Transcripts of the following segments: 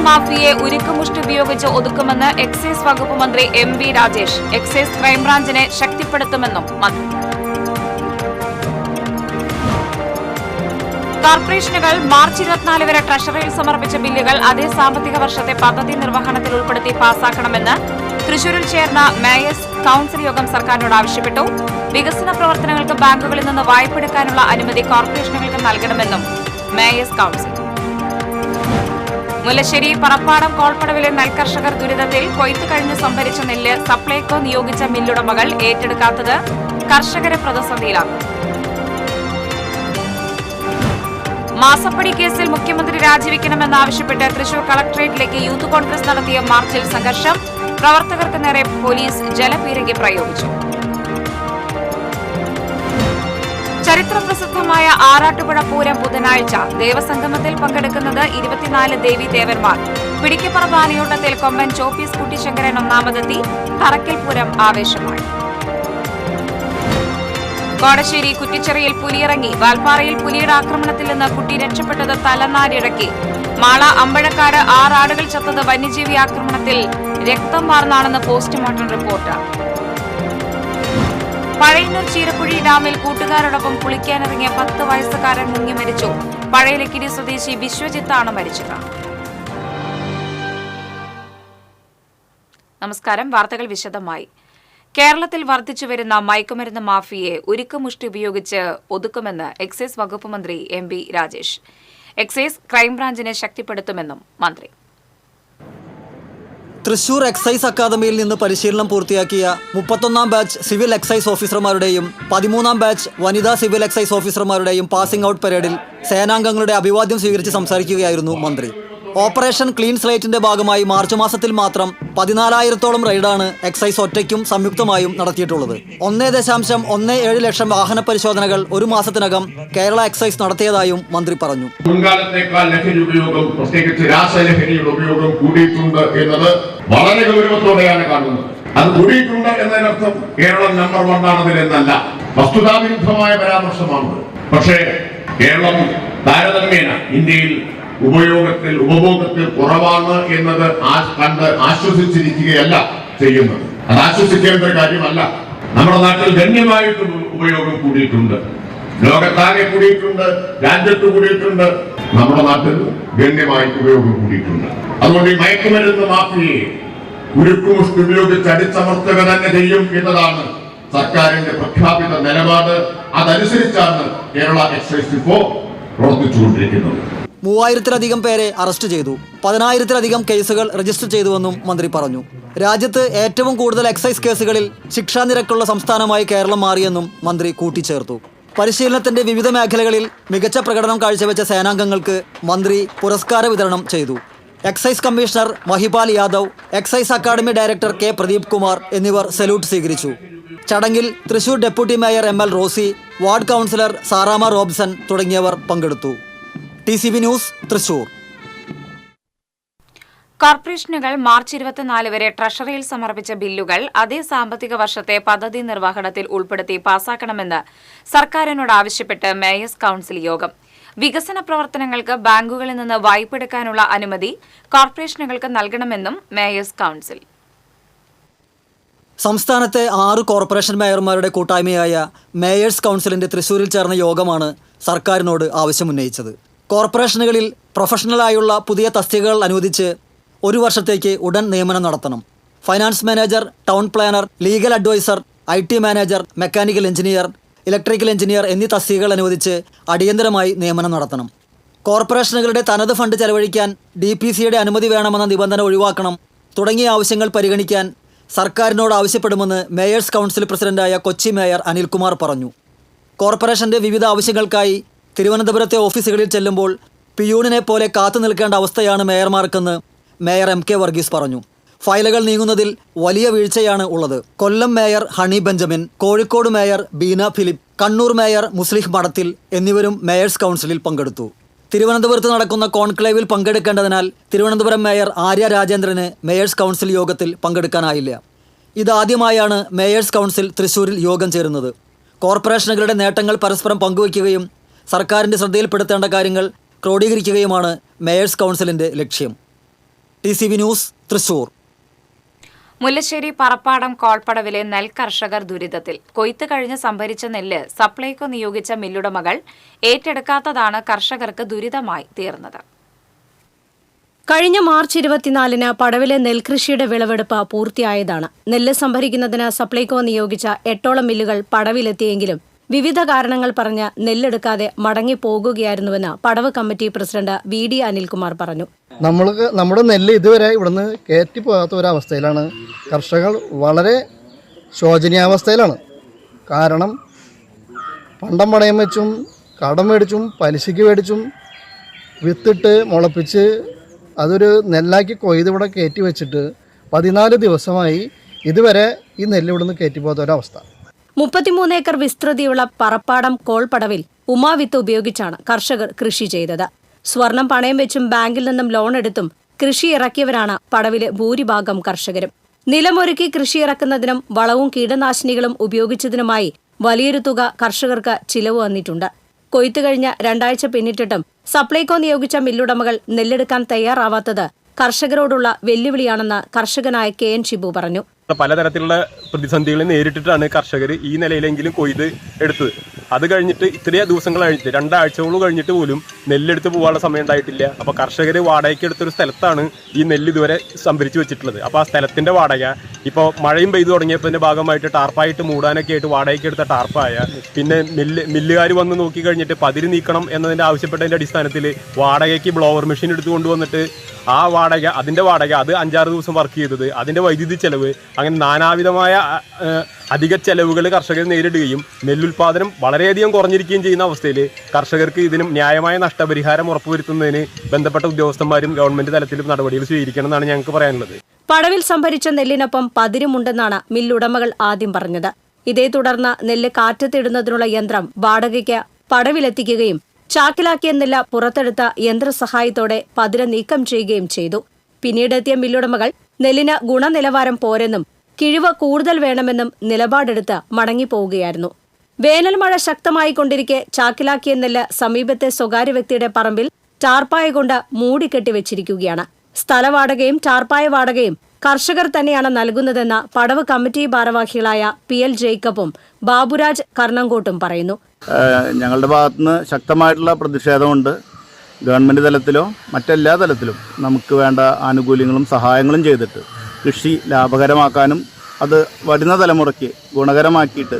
മാഫിയയെ ഉരുക്കുമുഷ്ടി ഉപയോഗിച്ച് ഒതുക്കുമെന്ന് എക്സൈസ് വകുപ്പ് മന്ത്രി എം.വി. രാജേഷ്. എക്സൈസ് ക്രൈംബ്രാഞ്ചിനെ ശക്തിപ്പെടുത്തുമെന്നും മന്ത്രി. കോർപ്പറേഷനുകൾ മാർച്ച് 24 വരെ ട്രഷറിയിൽ സമർപ്പിച്ച ബില്ലുകൾ അതേ സാമ്പത്തിക വർഷത്തെ പദ്ധതി നിർവഹണത്തിൽ ഉൾപ്പെടുത്തി പാസാക്കണമെന്ന് തൃശൂരിൽ ചേർന്ന മേയേഴ്സ് കൌൺസിൽ യോഗം സർക്കാരിനോട് ആവശ്യപ്പെട്ടു. വികസന പ്രവർത്തനങ്ങൾക്ക് ബാങ്കുകളിൽ നിന്ന് വായ്പെടുക്കാനുള്ള അനുമതി കോർപ്പറേഷനുകൾക്ക് നൽകണമെന്നും മേയേഴ്സ് കൌൺസിൽ. മുല്ലശ്ശേരി പറപ്പാടം കോൾപ്പടവിലെ നെൽകർഷകർ ദുരിതത്തിൽ കൊയ്ത്ത് കഴിഞ്ഞ് സംഭരിച്ച നെല്ല് സപ്ലൈകോ നിയോഗിച്ച മില്ലുടമകൾ ഏറ്റെടുക്കാത്തത് കർഷകരെ പ്രതിസന്ധിയിലാക്കും. മാസപ്പടി കേസിൽ മുഖ്യമന്ത്രി രാജിവെക്കണമെന്നാവശ്യപ്പെട്ട് തൃശൂർ കളക്ടറേറ്റിലേക്ക് യൂത്ത് കോൺഗ്രസ് നടത്തിയ മാർച്ചിൽ സംഘർഷം. പ്രവർത്തകർക്ക് നേരെ പോലീസ് ജലപീരങ്കി പ്രയോഗിച്ചു. ചരിത്രപ്രസിദ്ധമായ ആറാട്ടുപുഴ പൂരം ബുധനാഴ്ച. ദേവസംഗമത്തിൽ പങ്കെടുക്കുന്നത് 24 ദേവീദേവന്മാർ. പിടിക്കപ്പുറം ആനയോട്ടത്തിൽ കൊമ്പൻ ചോപ്പീസ് കുട്ടിശങ്കരൻ ഒന്നാമതെത്തി. തറക്കൽ പൂരം ആവേശമായി. കോടശ്ശേരി കുറ്റിച്ചിറയിൽ പുലിയിറങ്ങി. വാൽപ്പാറയിൽ പുലിയുടെ ആക്രമണത്തിൽ നിന്ന് കുട്ടി രക്ഷപ്പെട്ടത് തലനാരിഴക്കി. മാള അമ്പഴക്കാട് 6 ആടുകൾ ചത്തത് വന്യജീവി ആക്രമണത്തിൽ രക്തം വാർന്നാണെന്ന് പോസ്റ്റ്മോർട്ടം റിപ്പോർട്ട്. പഴയന്നൂർ ചീരക്കുഴി ഡാമിൽ കൂട്ടുകാരോടൊപ്പം കുളിക്കാനിറങ്ങിയ 10 വയസ്സുകാരൻ മുങ്ങി മരിച്ചു. പഴയലക്കിരി സ്വദേശി വിശ്വജിത്താണ് മരിച്ചത്. നമസ്കാരം. വാർത്തകൾ വിശദമായി. കേരളത്തിൽ വർദ്ധിച്ചുവരുന്ന മയക്കുമരുന്ന് മാഫിയയെ ഉരുക്കുമുഷ്ടി ഉപയോഗിച്ച് ഒതുക്കുമെന്ന് എക്സൈസ് വകുപ്പ് മന്ത്രി എം.വി. രാജേഷ്. എക്സൈസ് ക്രൈംബ്രാഞ്ചിനെ ശക്തിപ്പെടുത്തുമെന്നും മന്ത്രി. തൃശൂർ എക്സൈസ് അക്കാദമിയിൽ നിന്ന് പരിശീലനം പൂർത്തിയാക്കിയ 31ാം ബാച്ച് സിവിൽ എക്സൈസ് ഓഫീസർമാരുടെയും 13ാം ബാച്ച് വനിതാ സിവിൽ എക്സൈസ് ഓഫീസർമാരുടെയും പാസിംഗ് ഔട്ട് പരേഡിൽ സേനാംഗങ്ങളുടെ അഭിവാദ്യം സ്വീകരിച്ച് സംസാരിക്കുകയായിരുന്നു മന്ത്രി. ഓപ്പറേഷൻ ക്ലീൻ സ്ലേറ്റിന്റെ ഭാഗമായി മാർച്ച് മാസത്തിൽ മാത്രം 14,000-ഓളം റെയ്ഡാണ് എക്സൈസ് ഒറ്റയ്ക്കും സംയുക്തമായും നടത്തിയിട്ടുള്ളത്. 1.17 ലക്ഷം വാഹന പരിശോധനകൾ ഒരു മാസത്തിനകം കേരള എക്സൈസ് നടത്തിയതായും മന്ത്രി പറഞ്ഞു. മുൻകാലത്തേക്കാൾ ലഹരി ഉപയോഗം, പ്രത്യേകിച്ച് രാസലഹരിയുടെ ഉപയോഗം കൂടിയിട്ടുണ്ട് എന്നത് വളരെ ഗൗരവത്തോടെയാണ് കാണുന്നത്. അത് കൂടിയിട്ടുണ്ട് എന്നതിനർത്ഥം കേരളം നമ്പർ 1 ആണതിലെന്നല്ല. വസ്തുതാവിരുദ്ധമായ പരാമർശമാണ്. പക്ഷേ കേരളം താരതമ്യേന ഇന്ത്യയിൽ ഉപഭോഗത്തിൽ കുറവാണ് എന്നത് കണ്ട് ആശ്വസിച്ചിരിക്കുകയല്ല ചെയ്യുന്നത്. അത് ആശ്വസിക്കേണ്ട കാര്യമല്ല. നമ്മുടെ നാട്ടിൽ ഗണ്യമായിട്ട് ഉപയോഗം കൂടിയിട്ടുണ്ട്. ലോകത്താകെ കൂടിയിട്ടുണ്ട്, രാജ്യത്ത് കൂടിയിട്ടുണ്ട്, നമ്മുടെ നാട്ടിൽ ഗണ്യമായി ഉപയോഗം കൂടിയിട്ടുണ്ട്. അതുകൊണ്ട് ഈ മയക്കുമരുന്ന് മാഫിയയെ ഉരുക്കുമുഷ്ടി ഉപയോഗിച്ച് അടിച്ചമർത്തുക തന്നെ ചെയ്യും എന്നതാണ് സർക്കാരിന്റെ പ്രഖ്യാപിത നിലപാട്. അതനുസരിച്ചാണ് കേരള എക്സൈസ് ഇപ്പോ പ്രവർത്തിച്ചുകൊണ്ടിരിക്കുന്നത്. 3000-ലധികം പേരെ അറസ്റ്റ് ചെയ്തു. 10,000-ലധികം കേസുകൾ രജിസ്റ്റർ ചെയ്തുവെന്നും മന്ത്രി പറഞ്ഞു. രാജ്യത്ത് ഏറ്റവും കൂടുതൽ എക്സൈസ് കേസുകളിൽ ശിക്ഷാ നിരക്കുള്ള സംസ്ഥാനമായി കേരളം മാറിയെന്നും മന്ത്രി കൂട്ടിച്ചേർത്തു. പരിശീലനത്തിന്റെ വിവിധ മേഖലകളിൽ മികച്ച പ്രകടനം കാഴ്ചവെച്ച സേനാംഗങ്ങൾക്ക് മന്ത്രി പുരസ്കാര വിതരണം ചെയ്തു. Excise commissioner Mahipal Yadav, excise academy director K Pradeep Kumar എന്നിവർ സല്യൂട്ട് സ്വീകരിച്ചു. ചടങ്ങിൽ Thrissur deputy mayor M L. Rosy, ward councillor Sarama Robson തുടങ്ങിയവർ പങ്കെടുത്തു. TCB news, Thrissur. കോർപ്പറേഷനുകൾ മാർച്ച് 24 വരെ ട്രഷറിയിൽ സമർപ്പിച്ച ബില്ലുകൾ അതേ സാമ്പത്തിക വർഷത്തെ പദ്ധതി നിർവഹണത്തിൽ ഉൾപ്പെടുത്തി പാസാക്കണമെന്ന് സർക്കാരിനോട് ആവശ്യപ്പെട്ട് മേയേഴ്സ് കൌൺസിൽ യോഗം. വികസന പ്രവർത്തനങ്ങൾക്ക് ബാങ്കുകളിൽ നിന്ന് വായ്പെടുക്കാനുള്ള അനുമതി കോർപ്പറേഷനുകൾക്ക് നൽകണമെന്നും മേയേഴ്സ് കൌൺസിൽ. സംസ്ഥാനത്തെ 6 കോർപ്പറേഷൻ മേയർമാരുടെ കൂട്ടായ്മയായ മേയേഴ്സ് കൌൺസിലിന്റെ തൃശൂരിൽ ചേർന്ന യോഗമാണ് സർക്കാരിനോട് ആവശ്യമുന്നയിച്ചത്. കോർപ്പറേഷനുകളിൽ പ്രൊഫഷണലായുള്ള പുതിയ തസ്തികകൾ അനുവദിച്ച് 1 വർഷത്തേക്ക് ഉടൻ നിയമനം നടത്തണം. Finance manager, town planner, legal advisor, IT manager, mechanical engineer, electrical engineer എന്നീ തസ്തികകൾ അനുവദിച്ച് അടിയന്തരമായി നിയമനം നടത്തണം. കോർപ്പറേഷനുകളുടെ തനത് ഫണ്ട് ചെലവഴിക്കാൻ DPCയുടെ അനുമതി വേണമെന്ന നിബന്ധന ഒഴിവാക്കണം തുടങ്ങിയ ആവശ്യങ്ങൾ പരിഗണിക്കാൻ സർക്കാരിനോട് ആവശ്യപ്പെടുമെന്ന് മേയേഴ്സ് കൌൺസിൽ പ്രസിഡന്റായ കൊച്ചി മേയർ അനിൽകുമാർ പറഞ്ഞു. കോർപ്പറേഷന്റെ വിവിധ ആവശ്യങ്ങൾക്കായി തിരുവനന്തപുരത്തെ ഓഫീസുകളിൽ ചെല്ലുമ്പോൾ പിയൂണിനെ പോലെ കാത്തു നിൽക്കേണ്ട അവസ്ഥയാണ് മേയർമാർക്കെന്ന് മേയർ M.K. വർഗീസ് പറഞ്ഞു. ഫയലുകൾ നീങ്ങുന്നതിൽ വലിയ വീഴ്ചയാണ് ഉള്ളത്. Kollam mayor Honey Benjamin, Kozhikode mayor Beena Philip, Kannur mayor Muslih Madathil എന്നിവരും മേയേഴ്സ് കൌൺസിലിൽ പങ്കെടുത്തു. തിരുവനന്തപുരത്ത് നടക്കുന്ന കോൺക്ലേവിൽ പങ്കെടുക്കേണ്ടതിനാൽ തിരുവനന്തപുരം മേയർ ആര്യ രാജേന്ദ്രന് മേയേഴ്സ് കൌൺസിൽ യോഗത്തിൽ പങ്കെടുക്കാനായില്ല. ഇതാദ്യമായാണ് മേയേഴ്സ് കൌൺസിൽ തൃശൂരിൽ യോഗം ചേരുന്നത്. കോർപ്പറേഷനുകളുടെ നേട്ടങ്ങൾ പരസ്പരം പങ്കുവയ്ക്കുകയും സർക്കാരിൻ്റെ ശ്രദ്ധയിൽപ്പെടുത്തേണ്ട കാര്യങ്ങൾ ക്രോഡീകരിക്കുകയുമാണ് മേയേഴ്സ് കൌൺസിലിൻ്റെ ലക്ഷ്യം. TCV news, Thrissur. മുല്ലശ്ശേരി പറപ്പാടം കോൾപ്പടവിലെ നെൽ കർഷകർ ദുരിതത്തിൽ. കൊയ്ത്ത് കഴിഞ്ഞ് സംഭരിച്ച നെല്ല് സപ്ലൈകോ നിയോഗിച്ച മില്ലുടമകൾ ഏറ്റെടുക്കാത്തതാണ് കർഷകർക്ക് ദുരിതമായി തീർന്നത്. കഴിഞ്ഞ മാർച്ച് 24-ന് പടവിലെ നെൽകൃഷിയുടെ വിളവെടുപ്പ് പൂർത്തിയായതാണ്. നെല്ല് സംഭരിക്കുന്നതിന് സപ്ലൈകോ നിയോഗിച്ച 8ഓളം മില്ലുകൾ പടവിലെത്തിയെങ്കിലും വിവിധ കാരണങ്ങൾ പറഞ്ഞ് നെല്ലെടുക്കാതെ മടങ്ങിപ്പോകുകയായിരുന്നുവെന്ന് പടവ് കമ്മിറ്റി പ്രസിഡന്റ് VD അനിൽകുമാർ പറഞ്ഞു. നമ്മുടെ നെല്ല് ഇതുവരെ ഇവിടുന്ന് കയറ്റിപ്പോകാത്ത ഒരവസ്ഥയിലാണ്. കർഷകർ വളരെ ശോചനീയാവസ്ഥയിലാണ്. കാരണം പണ്ടം പണയം വെച്ചും കടം മേടിച്ചും പലിശയ്ക്ക് മേടിച്ചും വിത്തിട്ട് മുളപ്പിച്ച് അതൊരു നെല്ലാക്കി കൊയ്ത് ഇവിടെ കയറ്റി വെച്ചിട്ട് 14 ദിവസമായി ഇതുവരെ ഈ നെല്ല് ഇവിടുന്ന് കയറ്റിപ്പോകാത്ത ഒരവസ്ഥ. 33 ഏക്കർ വിസ്തൃതിയുള്ള പറപ്പാടം കോൾപടവിൽ ഉമാവിത്ത് ഉപയോഗിച്ചാണ് കർഷകർ കൃഷി ചെയ്തത്. സ്വർണം പണയം വെച്ചും ബാങ്കിൽ നിന്നും ലോൺ എടുത്തും കൃഷി ഇറക്കിയവരാണ് പടവിലെ ഭൂരിഭാഗം കർഷകരും. നിലമൊരുക്കി കൃഷി ഇറക്കുന്നതിനും വളവും കീടനാശിനികളും ഉപയോഗിച്ചതിനുമായി വലിയൊരു തുക കർഷകർക്ക് ചിലവ് വന്നിട്ടുണ്ട്. കൊയ്ത്ത് കഴിഞ്ഞ 2 ആഴ്ച പിന്നിട്ടിട്ടും സപ്ലൈകോ നിയോഗിച്ച മില്ലുടമകൾ നെല്ലെടുക്കാൻ തയ്യാറാവാത്തത് കർഷകരോടുള്ള വെല്ലുവിളിയാണെന്ന് കർഷകനായ KN ഷിബു പറഞ്ഞു. പലതരത്തിലുള്ള പ്രതിസന്ധികളെ നേരിട്ടിട്ടാണ് കർഷകർ ഈ നിലയിലെങ്കിലും കൊയ്ത് എടുത്തത്. അത് കഴിഞ്ഞിട്ട് ഇത്രയും ദിവസങ്ങൾ കഴിഞ്ഞിട്ട് 2 ആഴ്ചകൾ കഴിഞ്ഞിട്ട് പോലും നെല്ലെടുത്ത് പോകാനുള്ള സമയം ഉണ്ടായിട്ടില്ല. അപ്പോൾ കർഷകർ വാടകയ്ക്ക് എടുത്തൊരു സ്ഥലത്താണ് ഈ നെല്ല് ഇതുവരെ സംഭരിച്ച് വെച്ചിട്ടുള്ളത്. അപ്പോൾ ആ സ്ഥലത്തിൻ്റെ വാടക ഇപ്പോൾ മഴയും പെയ്തു തുടങ്ങിയതിൻ്റെ ഭാഗമായിട്ട് ടാർപ്പായിട്ട് മൂടാനൊക്കെ ആയിട്ട് വാടകയ്ക്ക് എടുത്ത ടാർപ്പായ, പിന്നെ മില്ലുകാർ വന്ന് നോക്കി കഴിഞ്ഞിട്ട് പതിര് നീക്കണം എന്നതിൻ്റെ ആവശ്യപ്പെട്ടതിൻ്റെ അടിസ്ഥാനത്തിൽ വാടകയ്ക്ക് ബ്ലോവർ മെഷീൻ എടുത്തു കൊണ്ടുവന്നിട്ട് ആ വാടക, അതിൻ്റെ വാടക, അത് 5-6 ദിവസം വർക്ക് ചെയ്തത്, അതിൻ്റെ വൈദ്യുതി ചെലവ്, അങ്ങനെ നാനാവിധമായ അധിക ചെലവുകൾ കർഷകർ നേരിടുകയും നെല്ലുൽപാദനം വളരെയധികം കുറഞ്ഞിരിക്കുകയും ചെയ്യുന്ന അവസ്ഥയിൽ കർഷകർക്ക് ഇതിനും ന്യായമായ നഷ്ടപരിഹാരം ഉറപ്പുവരുത്തുന്നതിന് ബന്ധപ്പെട്ട ഉദ്യോഗസ്ഥന്മാരും ഗവൺമെന്റ് തലത്തിലും നടപടികൾ സ്വീകരിക്കണമെന്നാണ് ഞങ്ങൾക്ക് പറയാനുള്ളത്. പടവിൽ സംഭരിച്ച നെല്ലിനൊപ്പം പതിരുമുണ്ടെന്നാണ് മില്ലുടമകൾ ആദ്യം പറഞ്ഞത്. ഇതേ തുടർന്ന് നെല്ല് കാറ്റത്തിടുന്നതിനുള്ള യന്ത്രം വാടകയ്ക്ക് പടവിലെത്തിക്കുകയും ചാക്കിലാക്കിയ നെല്ല് പുറത്തെടുത്ത യന്ത്രസഹായത്തോടെ പതിര് നീക്കം ചെയ്യുകയും ചെയ്തു. പിന്നീടെത്തിയ മില്ലുടമകൾ നെല്ലിന് ഗുണനിലവാരം പോരെന്നും കിഴിവ് കൂടുതൽ വേണമെന്നും നിലപാടെടുത്ത് മടങ്ങിപ്പോവുകയായിരുന്നു. വേനൽ മഴ ശക്തമായിക്കൊണ്ടിരിക്കെ ചാക്കിലാക്കിയ നെല്ല് സമീപത്തെ സ്വകാര്യ വ്യക്തിയുടെ പറമ്പിൽ ടാർപ്പായ കൊണ്ട് മൂടിക്കെട്ടിവെച്ചിരിക്കുകയാണ്. സ്ഥലവാടകയും ടാർപ്പായ വാടകയും കർഷകർ തന്നെയാണ് നൽകുന്നതെന്ന് പടവ് കമ്മിറ്റി ഭാരവാഹികളായ PL ജേക്കബും ബാബുരാജ് കർണങ്കോട്ടും പറയുന്നു. ഞങ്ങളുടെ ഭാഗത്തുനിന്ന് ശക്തമായിട്ടുള്ള പ്രതിഷേധമുണ്ട്. ഗവൺമെൻറ് തലത്തിലോ മറ്റെല്ലാ തലത്തിലും നമുക്ക് വേണ്ട ആനുകൂല്യങ്ങളും സഹായങ്ങളും ചെയ്തിട്ട് കൃഷി ലാഭകരമാക്കാനും അത് വരുന്ന തലമുറയ്ക്ക് ഗുണകരമാക്കിയിട്ട്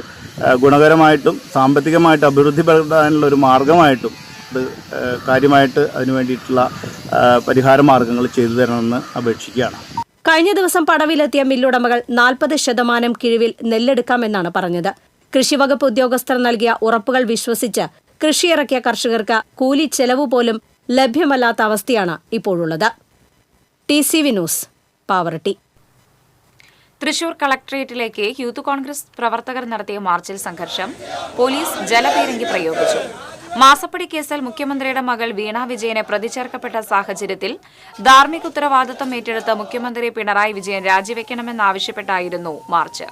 ഗുണകരമായിട്ടും സാമ്പത്തികമായിട്ട് അഭിവൃദ്ധിപ്പെടുത്താനുള്ള ഒരു മാർഗമായിട്ടും അത് കാര്യമായിട്ട് അതിനു വേണ്ടിയിട്ടുള്ള പരിഹാര മാർഗങ്ങൾ ചെയ്തു തരണമെന്ന് അപേക്ഷിക്കുകയാണ്. കഴിഞ്ഞ ദിവസം പടവിലെത്തിയ മില്ലുടമകൾ 40% കിഴിവിൽ നെല്ലെടുക്കാമെന്നാണ് പറഞ്ഞത്. കൃഷിവകുപ്പ് ഉദ്യോഗസ്ഥർ നൽകിയ ഉറപ്പുകൾ വിശ്വസിച്ച് കൃഷിയിറക്കിയ കർഷകർക്ക് കൂലി ചെലവ് പോലും ലഭ്യമല്ലാത്ത അവസ്ഥയാണ് ഇപ്പോഴുള്ളത്. TCV news, Pavaratty. തൃശൂർ കളക്ടറേറ്റിലേക്ക് യൂത്ത് കോൺഗ്രസ് പ്രവർത്തകർ നടത്തിയ മാർച്ചിൽ സംഘർഷം. പോലീസ് ജലപീരങ്കി പ്രയോഗിച്ചു. മാസപ്പടി കേസിൽ മുഖ്യമന്ത്രിയുടെ മകൾ വീണ വിജയനെ പ്രതി ചേർക്കപ്പെട്ട സാഹചര്യത്തിൽ ധാർമ്മിക ഉത്തരവാദിത്തം ഏറ്റെടുത്ത് മുഖ്യമന്ത്രി പിണറായി വിജയൻ രാജിവെക്കണമെന്നാവശ്യപ്പെട്ടായിരുന്നു മാർച്ച്.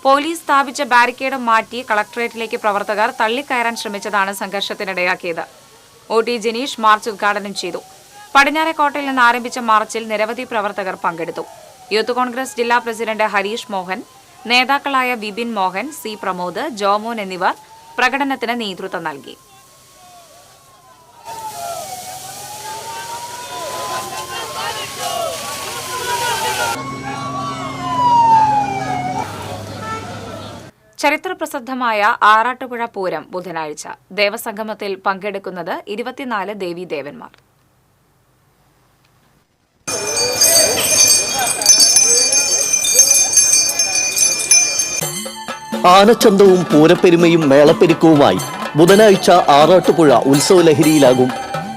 പോലീസ് സ്ഥാപിച്ച ബാരിക്കേഡ് മാറ്റി കളക്ടറേറ്റിലേക്ക് പ്രവർത്തകർ തള്ളിക്കയറാൻ ശ്രമിച്ചതാണ് സംഘർഷത്തിനിടയാക്കിയത്. OT ജനീഷ് മാർച്ച് ഉദ്ഘാടനം ചെയ്തു. പടിഞ്ഞാറേക്കോട്ടയിൽ നിന്ന് ആരംഭിച്ച മാർച്ചിൽ നിരവധി പ്രവർത്തകർ പങ്കെടുത്തു. യൂത്ത് കോൺഗ്രസ് ജില്ലാ പ്രസിഡന്റ് ഹരീഷ് മോഹൻ, നേതാക്കളായ വിപിൻ മോഹൻ, C പ്രമോദ്, ജോമോൻ എന്നിവർ പ്രകടനത്തിന് നേതൃത്വം നൽകി. ചരിത്രപ്രസിദ്ധമായ ആറാട്ടുപുഴ പൂരം ബുധനാഴ്ച. ദേവസംഗമത്തിൽ പങ്കെടുക്കുന്നത് 24 ദേവീദേവന്മാർ. ആനച്ചന്തവും പൂരപ്പെരുമയും മേളപ്പെരുക്കവുമായി ബുധനാഴ്ച ആറാട്ടുപുഴ ഉത്സവലഹരിയിലാകും.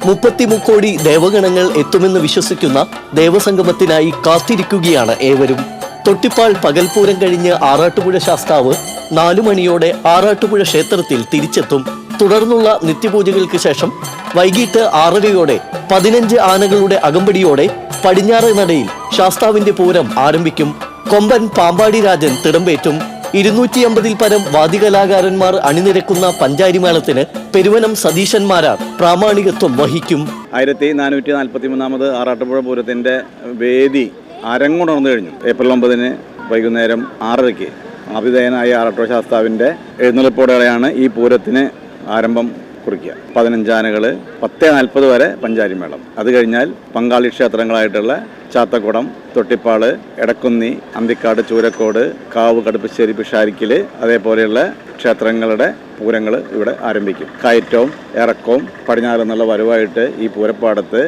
33 കോടി ദേവഗണങ്ങൾ എത്തുമെന്ന് വിശ്വസിക്കുന്ന ദേവസംഗമത്തിനായി കാത്തിരിക്കുകയാണ് ഏവരും. തൊട്ടിപ്പാൾ പകൽപൂരം കഴിഞ്ഞ് ആറാട്ടുപുഴ ശാസ്താവ് 4 മണിയോടെ ആറാട്ടുപുഴ ക്ഷേത്രത്തിൽ തിരിച്ചെത്തും. തുടർന്നുള്ള നിത്യപൂജകൾക്ക് ശേഷം വൈകിട്ട് 6:30യോടെ 15 ആനകളുടെ അകമ്പടിയോടെ പടിഞ്ഞാറ് നടയിൽ ശാസ്താവിന്റെ പൂരം ആരംഭിക്കും. കൊമ്പൻ പാമ്പാടി രാജൻ തിടമ്പേറ്റും. 250-ൽ പരം വാദ്യകലാകാരന്മാർ അണിനിരക്കുന്ന പഞ്ചാരിമേളത്തിന് പെരുവനം സതീശന്മാരാർ പ്രാമാണികത്വം വഹിക്കും. 1443 ആറാട്ടുപുഴ പൂരത്തിൻ്റെ വേദി അരങ്ങുണർന്നു കഴിഞ്ഞു. ഏപ്രിൽ 9 വൈകുന്നേരം 6:30 ആതിഥേയനായ ആറാട്ടുപുഴ ശാസ്താവിൻ്റെ എഴുന്നള്ളിപ്പോടെയാണ് ഈ പൂരത്തിന് ആരംഭം കുറിക്കുക. 15 ആനകൾ, 10:40 വരെ പഞ്ചാരിമേളം. അത് കഴിഞ്ഞാൽ പങ്കാളി ക്ഷേത്രങ്ങളായിട്ടുള്ള ചാത്തക്കുടം, തൊട്ടിപ്പാള്, എടക്കുന്നി, അന്തിക്കാട്, ചൂരക്കോട്, കാവ്, കടുപ്പശ്ശേരി, പിഷാരിക്കൽ, അതേപോലെയുള്ള ക്ഷേത്രങ്ങളുടെ പൂരങ്ങൾ ഇവിടെ ആരംഭിക്കും. കയറ്റവും ഇറക്കവും പടിഞ്ഞാറ് എന്നുള്ള വരവായിട്ട് ഈ പൂരപ്പാടത്ത്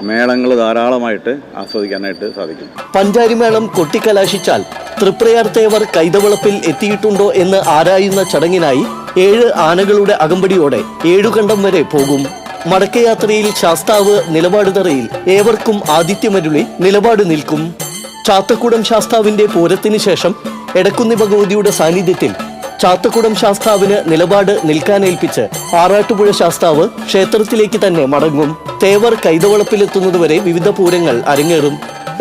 മേളങ്ങൾ ധാരാളമായിട്ട് ആസ്വദിക്കാനായിട്ട് സാധിക്കും. പഞ്ചാരിമേളം കൊട്ടിക്കലാശിച്ചാൽ തൃപ്രയാർ തേവർ കൈതവളപ്പിൽ എത്തിയിട്ടുണ്ടോ എന്ന് ആരായുന്ന ചടങ്ങിനായി 7 ആനകളുടെ അകമ്പടിയോടെ 7 കണ്ടം വരെ പോകും. മടക്കയാത്രയിൽ ശാസ്താവ് നിലപാട് തറയിൽ ഏവർക്കും ആതിഥ്യമരുളി നിലപാട് നിൽക്കും. ചാത്തക്കുടം ശാസ്താവിന്റെ പൂരത്തിന് ശേഷം എടക്കുന്നി ഭഗവതിയുടെ സാന്നിധ്യത്തിൽ ചാത്തക്കുടം ശാസ്താവിന് നിലപാട് നിൽക്കാനേൽപ്പിച്ച് ആറാട്ടുപുഴ ശാസ്താവ് ക്ഷേത്രത്തിലേക്ക് തന്നെ മടങ്ങും. തേവർ കൈതവളപ്പിലെത്തുന്നതുവരെ വിവിധ പൂരങ്ങൾ അരങ്ങേറും.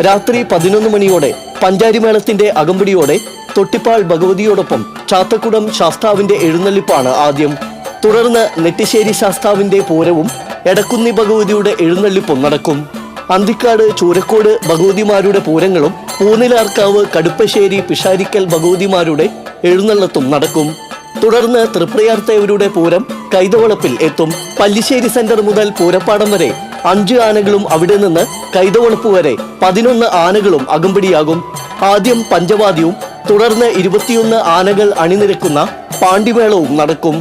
രാത്രി 11 മണിയോടെ പഞ്ചാരിമേളത്തിന്റെ അകമ്പടിയോടെ തൊട്ടിപ്പാൾ ഭഗവതിയോടൊപ്പം ചാത്തക്കുടം ശാസ്താവിന്റെ എഴുന്നള്ളിപ്പാണ് ആദ്യം. തുടർന്ന് നെട്ടിശ്ശേരി ശാസ്താവിന്റെ പൂരവും എടക്കുന്നി ഭഗവതിയുടെ എഴുന്നള്ളിപ്പും നടക്കും. അന്തിക്കാട്, ചൂരക്കോട് ഭഗവതിമാരുടെ പൂരങ്ങളും പൂനിലാർക്കാവ്, കടുപ്പശ്ശേരി, പിഷാരിക്കൽ ഭഗവതിമാരുടെ എഴുന്നള്ളത്തും നടക്കും. തുടർന്ന് തൃപ്രയാർ തേവരുടെ പൂരം കൈതവളപ്പിൽ എത്തും. പല്ലിശ്ശേരി സെന്റർ മുതൽ പൂരപ്പാടം വരെ 5 ആനകളും അവിടെ നിന്ന് കൈതവളപ്പ് വരെ 11 ആനകളും അകമ്പടിയാകും. ആദ്യം പഞ്ചവാദ്യവും തുടർന്ന് 21 ആനകൾ അണിനിരക്കുന്ന പാണ്ടിമേളവും നടക്കും.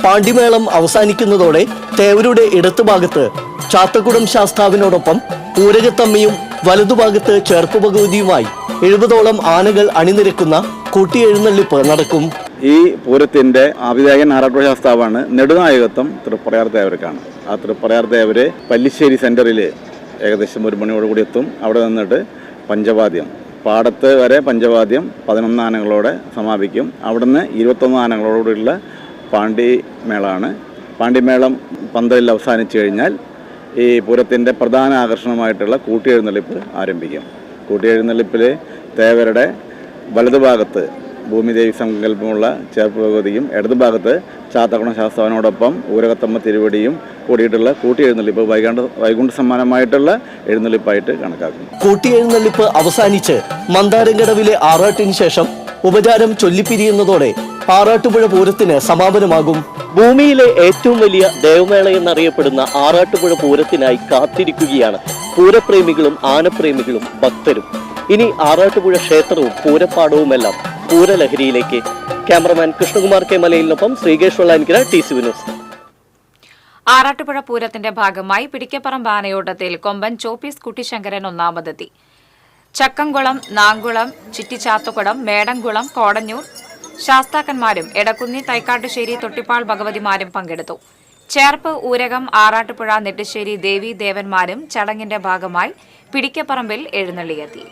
പാണ്ടിമേളം അവസാനിക്കുന്നതോടെ തേവരുടെ ഇടത്തുഭാഗത്ത് ചാത്തക്കുടം ശാസ്താവിനോടൊപ്പം പൂരകത്തമ്മയും വലതുഭാഗത്ത് ചേർപ്പ് ഭഗവതിയുമായി 70ഓളം ആനകൾ അണിനിരക്കുന്ന കൂട്ടിയെഴുന്നള്ളിപ്പ് നടക്കും. ഈ പൂരത്തിൻ്റെ ആതിഥേയൻ ആറാട്ടുപുഴ ശാസ്താവാണ്. നെടുനായകത്വം തൃപ്രയാർ തേവർക്കാണ്. ആ തൃപ്രയാർ തേവർ പല്ലിശ്ശേരി സെൻറ്ററിൽ ഏകദേശം 1 മണിയോടുകൂടി എത്തും. അവിടെ നിന്നിട്ട് പഞ്ചവാദ്യം, പാടത്ത് വരെ പഞ്ചവാദ്യം 11 ആനകളോടെ സമാപിക്കും. അവിടുന്ന് 21 ആനകളോടുള്ള പാണ്ടിമേളമാണ്. പാണ്ടിമേളം പന്തലിൽ അവസാനിച്ചു കഴിഞ്ഞാൽ ഈ പൂരത്തിൻ്റെ പ്രധാന ആകർഷണമായിട്ടുള്ള കൂട്ടിയെഴുന്നള്ളിപ്പ് ആരംഭിക്കും. കൂട്ടിയെഴുന്നള്ളിപ്പിൽ തേവരുടെ വലതുഭാഗത്ത് ഭൂമിദേവി സങ്കല്പമുള്ള ചേർപ്പ് ഭഗവതിയും ഇടതുഭാഗത്ത് ചാത്തക്കുടം ശാസ്താവിനോടൊപ്പം ഊരകത്തമ്മ തിരുവടിയും കൂടിയിട്ടുള്ള കൂട്ടിയെഴുന്നള്ളിപ്പ് വൈകുണ്ഠ സമ്മാനമായിട്ടുള്ള എഴുന്നള്ളിപ്പായിട്ട് കണക്കാക്കും. കൂട്ടിയെഴുന്നള്ളിപ്പ് അവസാനിച്ച് മന്ദാരംകടവിലെ ആറാട്ടിന് ശേഷം ഉപചാരം ചൊല്ലിപ്പിരിയുന്നതോടെ ആറാട്ടുപുഴ പൂരത്തിന് സമാപനമാകും. ഭൂമിയിലെ ഏറ്റവും വലിയ ദേവമേള എന്നറിയപ്പെടുന്ന ആറാട്ടുപുഴ പൂരത്തിനായി കാത്തിരിക്കുകയാണ് പൂരപ്രേമികളും ആനപ്രേമികളും ഭക്തരും. ഇനി ആറാട്ടുപുഴ ക്ഷേത്രവും പൂരപ്പാടവുമെല്ലാം പൂരലഹരിയിലേക്ക്. ക്യാമറമാൻ കൃഷ്ണകുമാർ കെ മലയിലിനൊപ്പം ശ്രീകേഷ് വെള്ളാനിക്കര, TCV ന്യൂസ്. ആറാട്ടുപുഴ പൂരത്തിന്റെ ഭാഗമായി പിടിക്കപ്പറമ്പ് ആനയോട്ടത്തിൽ കൊമ്പൻ ചോപ്പീസ് കുട്ടിശങ്കരൻ ഒന്നാമതെത്തി. ചക്കംകുളം, നാങ്കുളം, ചിറ്റിച്ചാത്തുകുളം, മേടംകുളം, കോടഞ്ഞൂർ ശാസ്താക്കന്മാരും എടക്കുന്നി, തൈക്കാട്ടുശ്ശേരി, തൊട്ടിപ്പാൾ ഭഗവതിമാരും പങ്കെടുത്തു. ചേർപ്പ്, ഊരകം, ആറാട്ടുപുഴ, നെട്ടിശ്ശേരി ദേവി ദേവന്മാരും ചടങ്ങിന്റെ ഭാഗമായി പിടിക്കപ്പറമ്പിൽ എഴുന്നള്ളിയെത്തി.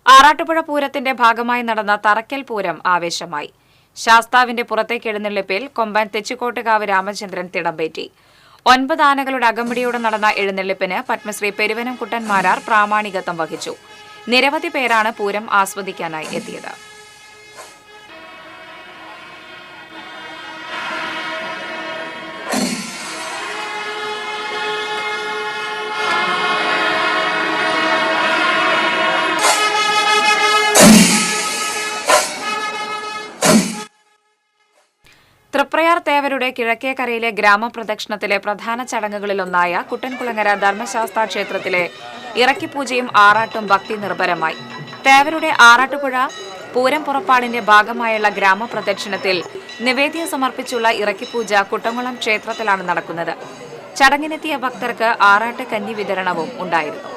ആറാട്ടുപുഴ പൂരത്തിന്റെ ഭാഗമായി നടന്ന തറക്കൽ പൂരം ആവേശമായി. ശാസ്താവിന്റെ പുറത്തേക്ക് എഴുന്നള്ളിപ്പിൽ കൊമ്പൻ തെച്ചിക്കോട്ടുകാവ് രാമചന്ദ്രൻ തിടമ്പേറ്റി. 9 ആനകളുടെ അകമ്പടിയോടെ നടന്ന എഴുന്നള്ളിപ്പിന് പത്മശ്രീ പെരുവനം കുട്ടന്മാരാർ പ്രാമാണികത്വം വഹിച്ചു. നിരവധി പേരാണ് പൂരം ആസ്വദിക്കാനായി എത്തിയത്. തൃപ്രയാർ തേവരുടെ കിഴക്കേക്കരയിലെ ഗ്രാമപ്രദക്ഷിണത്തിലെ പ്രധാന ചടങ്ങുകളിലൊന്നായ കുട്ടൻകുളങ്ങര ധർമ്മശാസ്ത്ര ക്ഷേത്രത്തിലെ ഇറക്കിപ്പൂജയും ആറാട്ടും ഭക്തി നിർഭരമായി. തേവരുടെ ആറാട്ടുപുഴ പൂരം പുറപ്പാടിന്റെ ഭാഗമായുള്ള ഗ്രാമപ്രദക്ഷിണത്തിൽ നിവേദ്യം സമർപ്പിച്ചുള്ള ഇറക്കിപ്പൂജ കുട്ടംകുളം ക്ഷേത്രത്തിലാണ് നടക്കുന്നത്. ചടങ്ങിനെത്തിയ ഭക്തർക്ക് ആറാട്ട് കഞ്ഞി വിതരണവും ഉണ്ടായിരുന്നു.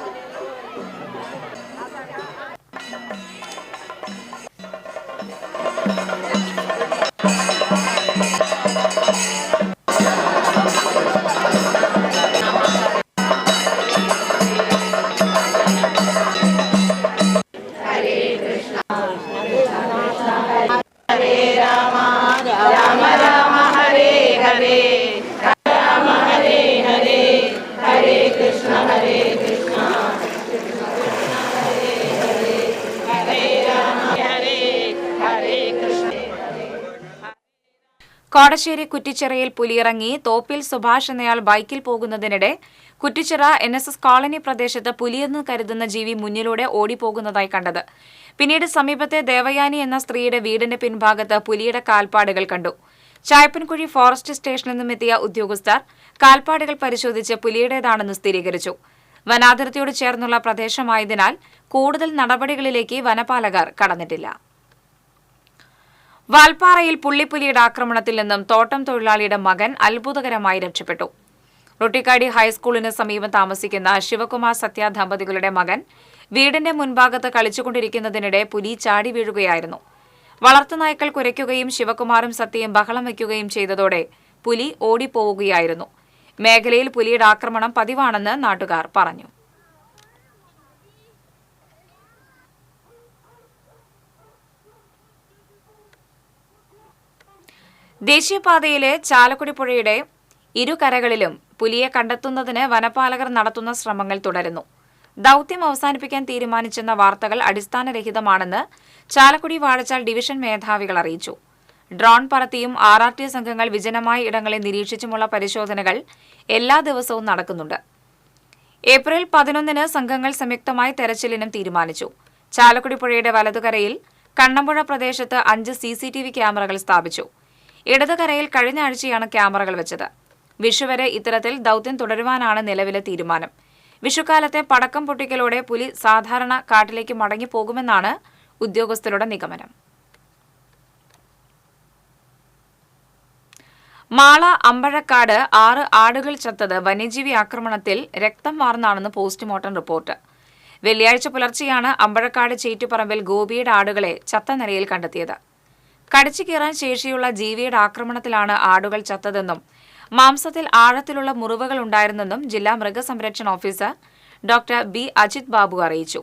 Hare Krishna Hare Kodassery കുറ്റിച്ചിറയിൽ പുലിയിറങ്ങി. Thoppil Subhash എന്നയാൾ ബൈക്കിൽ പോകുന്നതിനിടെ കുറ്റിച്ചിറ NSS കോളനി പ്രദേശത്ത് പുലിയെന്ന് കരുതുന്ന ജീവി മുന്നിലൂടെ ഓടിപ്പോകുന്നതായി കണ്ടത്. പിന്നീട് സമീപത്തെ ദേവയാനി എന്ന സ്ത്രീയുടെ വീടിന്റെ പിൻഭാഗത്ത് പുലിയുടെ കാൽപ്പാടുകൾ കണ്ടു. ചായപ്പൻകുഴി ഫോറസ്റ്റ് സ്റ്റേഷനിൽ നിന്നും എത്തിയ ഉദ്യോഗസ്ഥർ കാൽപ്പാടുകൾ പരിശോധിച്ച് പുലിയുടേതാണെന്ന് സ്ഥിരീകരിച്ചു. വനാതിർത്തിയോട് ചേർന്നുള്ള പ്രദേശമായതിനാൽ കൂടുതൽ നടപടികളിലേക്ക് വനപാലകർ കടന്നിട്ടില്ല. വാൽപ്പാറയിൽ പുള്ളിപ്പുലിയുടെ ആക്രമണത്തിൽ നിന്നും തോട്ടം തൊഴിലാളിയുടെ മകൻ അത്ഭുതകരമായി രക്ഷപ്പെട്ടു. റൊട്ടിക്കാടി ഹൈസ്കൂളിന് സമീപം താമസിക്കുന്ന ശിവകുമാർ സത്യ ദമ്പതികളുടെ മകൻ വീടിന്റെ മുൻഭാഗത്ത് കളിച്ചുകൊണ്ടിരിക്കുന്നതിനിടെ പുലി ചാടി വീഴുകയായിരുന്നു. വളർത്തുനായ്ക്കൾ കുരയ്ക്കുകയും ശിവകുമാറും സത്യയും ബഹളം വയ്ക്കുകയും ചെയ്തതോടെ പുലി ഓടിപ്പോവുകയായിരുന്നു. മേഖലയിൽ പുലിയുടെ ആക്രമണം പതിവാണെന്ന് നാട്ടുകാർ പറഞ്ഞു. ദേശീയപാതയിലെ ചാലക്കുടി പുഴയുടെ ഇരുകരകളിലും പുലിയെ കണ്ടെത്തുന്നതിന് വനപാലകർ നടത്തുന്ന ശ്രമങ്ങൾ തുടരുന്നു. ദൌത്യം അവസാനിപ്പിക്കാൻ തീരുമാനിച്ചെന്ന വാർത്തകൾ അടിസ്ഥാനരഹിതമാണെന്ന് ചാലക്കുടി വാഴച്ചാൽ ഡിവിഷൻ മേധാവികൾ അറിയിച്ചു. ഡ്രോൺ പറത്തിയും RRT സംഘങ്ങൾ വിജനമായ ഇടങ്ങളെ നിരീക്ഷിച്ചുമുള്ള പരിശോധനകൾ എല്ലാ ദിവസവും നടക്കുന്നുണ്ട്. ഏപ്രിൽ 11-ന് സംഘങ്ങൾ സംയുക്തമായി തെരച്ചിലിനും തീരുമാനിച്ചു. ചാലക്കുടി പുഴയുടെ വലതുകരയിൽ കണ്ണമ്പുഴ പ്രദേശത്ത് 5 CCTV ക്യാമറകൾ സ്ഥാപിച്ചു. ഇടതുകരയിൽ കഴിഞ്ഞ ആഴ്ചയാണ് ക്യാമറകൾ വെച്ചത്. വിഷുവരെ ഇത്തരത്തിൽ ദൌത്യം തുടരുവാനാണ് നിലവിലെ തീരുമാനം. വിഷുക്കാലത്തെ പടക്കം പൊട്ടിക്കലോടെ പുലി സാധാരണ കാട്ടിലേക്ക് മടങ്ങിപ്പോകുമെന്നാണ് ഉദ്യോഗസ്ഥരുടെ നിഗമനം. മാള അമ്പഴക്കാട് 6 ആടുകൾ ചത്തത് വന്യജീവി ആക്രമണത്തിൽ രക്തം വാർന്നാണെന്ന് പോസ്റ്റ്മോർട്ടം റിപ്പോർട്ട്. വെള്ളിയാഴ്ച പുലർച്ചെയാണ് അമ്പഴക്കാട് ചേറ്റുപറമ്പിൽ ഗോപിയുടെ ആടുകളെ ചത്ത നിലയിൽ കണ്ടെത്തിയത്. കടിച്ചു കീറാൻ ശേഷിയുള്ള ജീവിയുടെ ആക്രമണത്തിലാണ് ആടുകൾ ചത്തതെന്നും മാംസത്തിൽ ആഴത്തിലുള്ള മുറിവുകൾ ഉണ്ടായിരുന്നെന്നും ജില്ലാ മൃഗസംരക്ഷണ officer doctor B. Ajith Babu അറിയിച്ചു.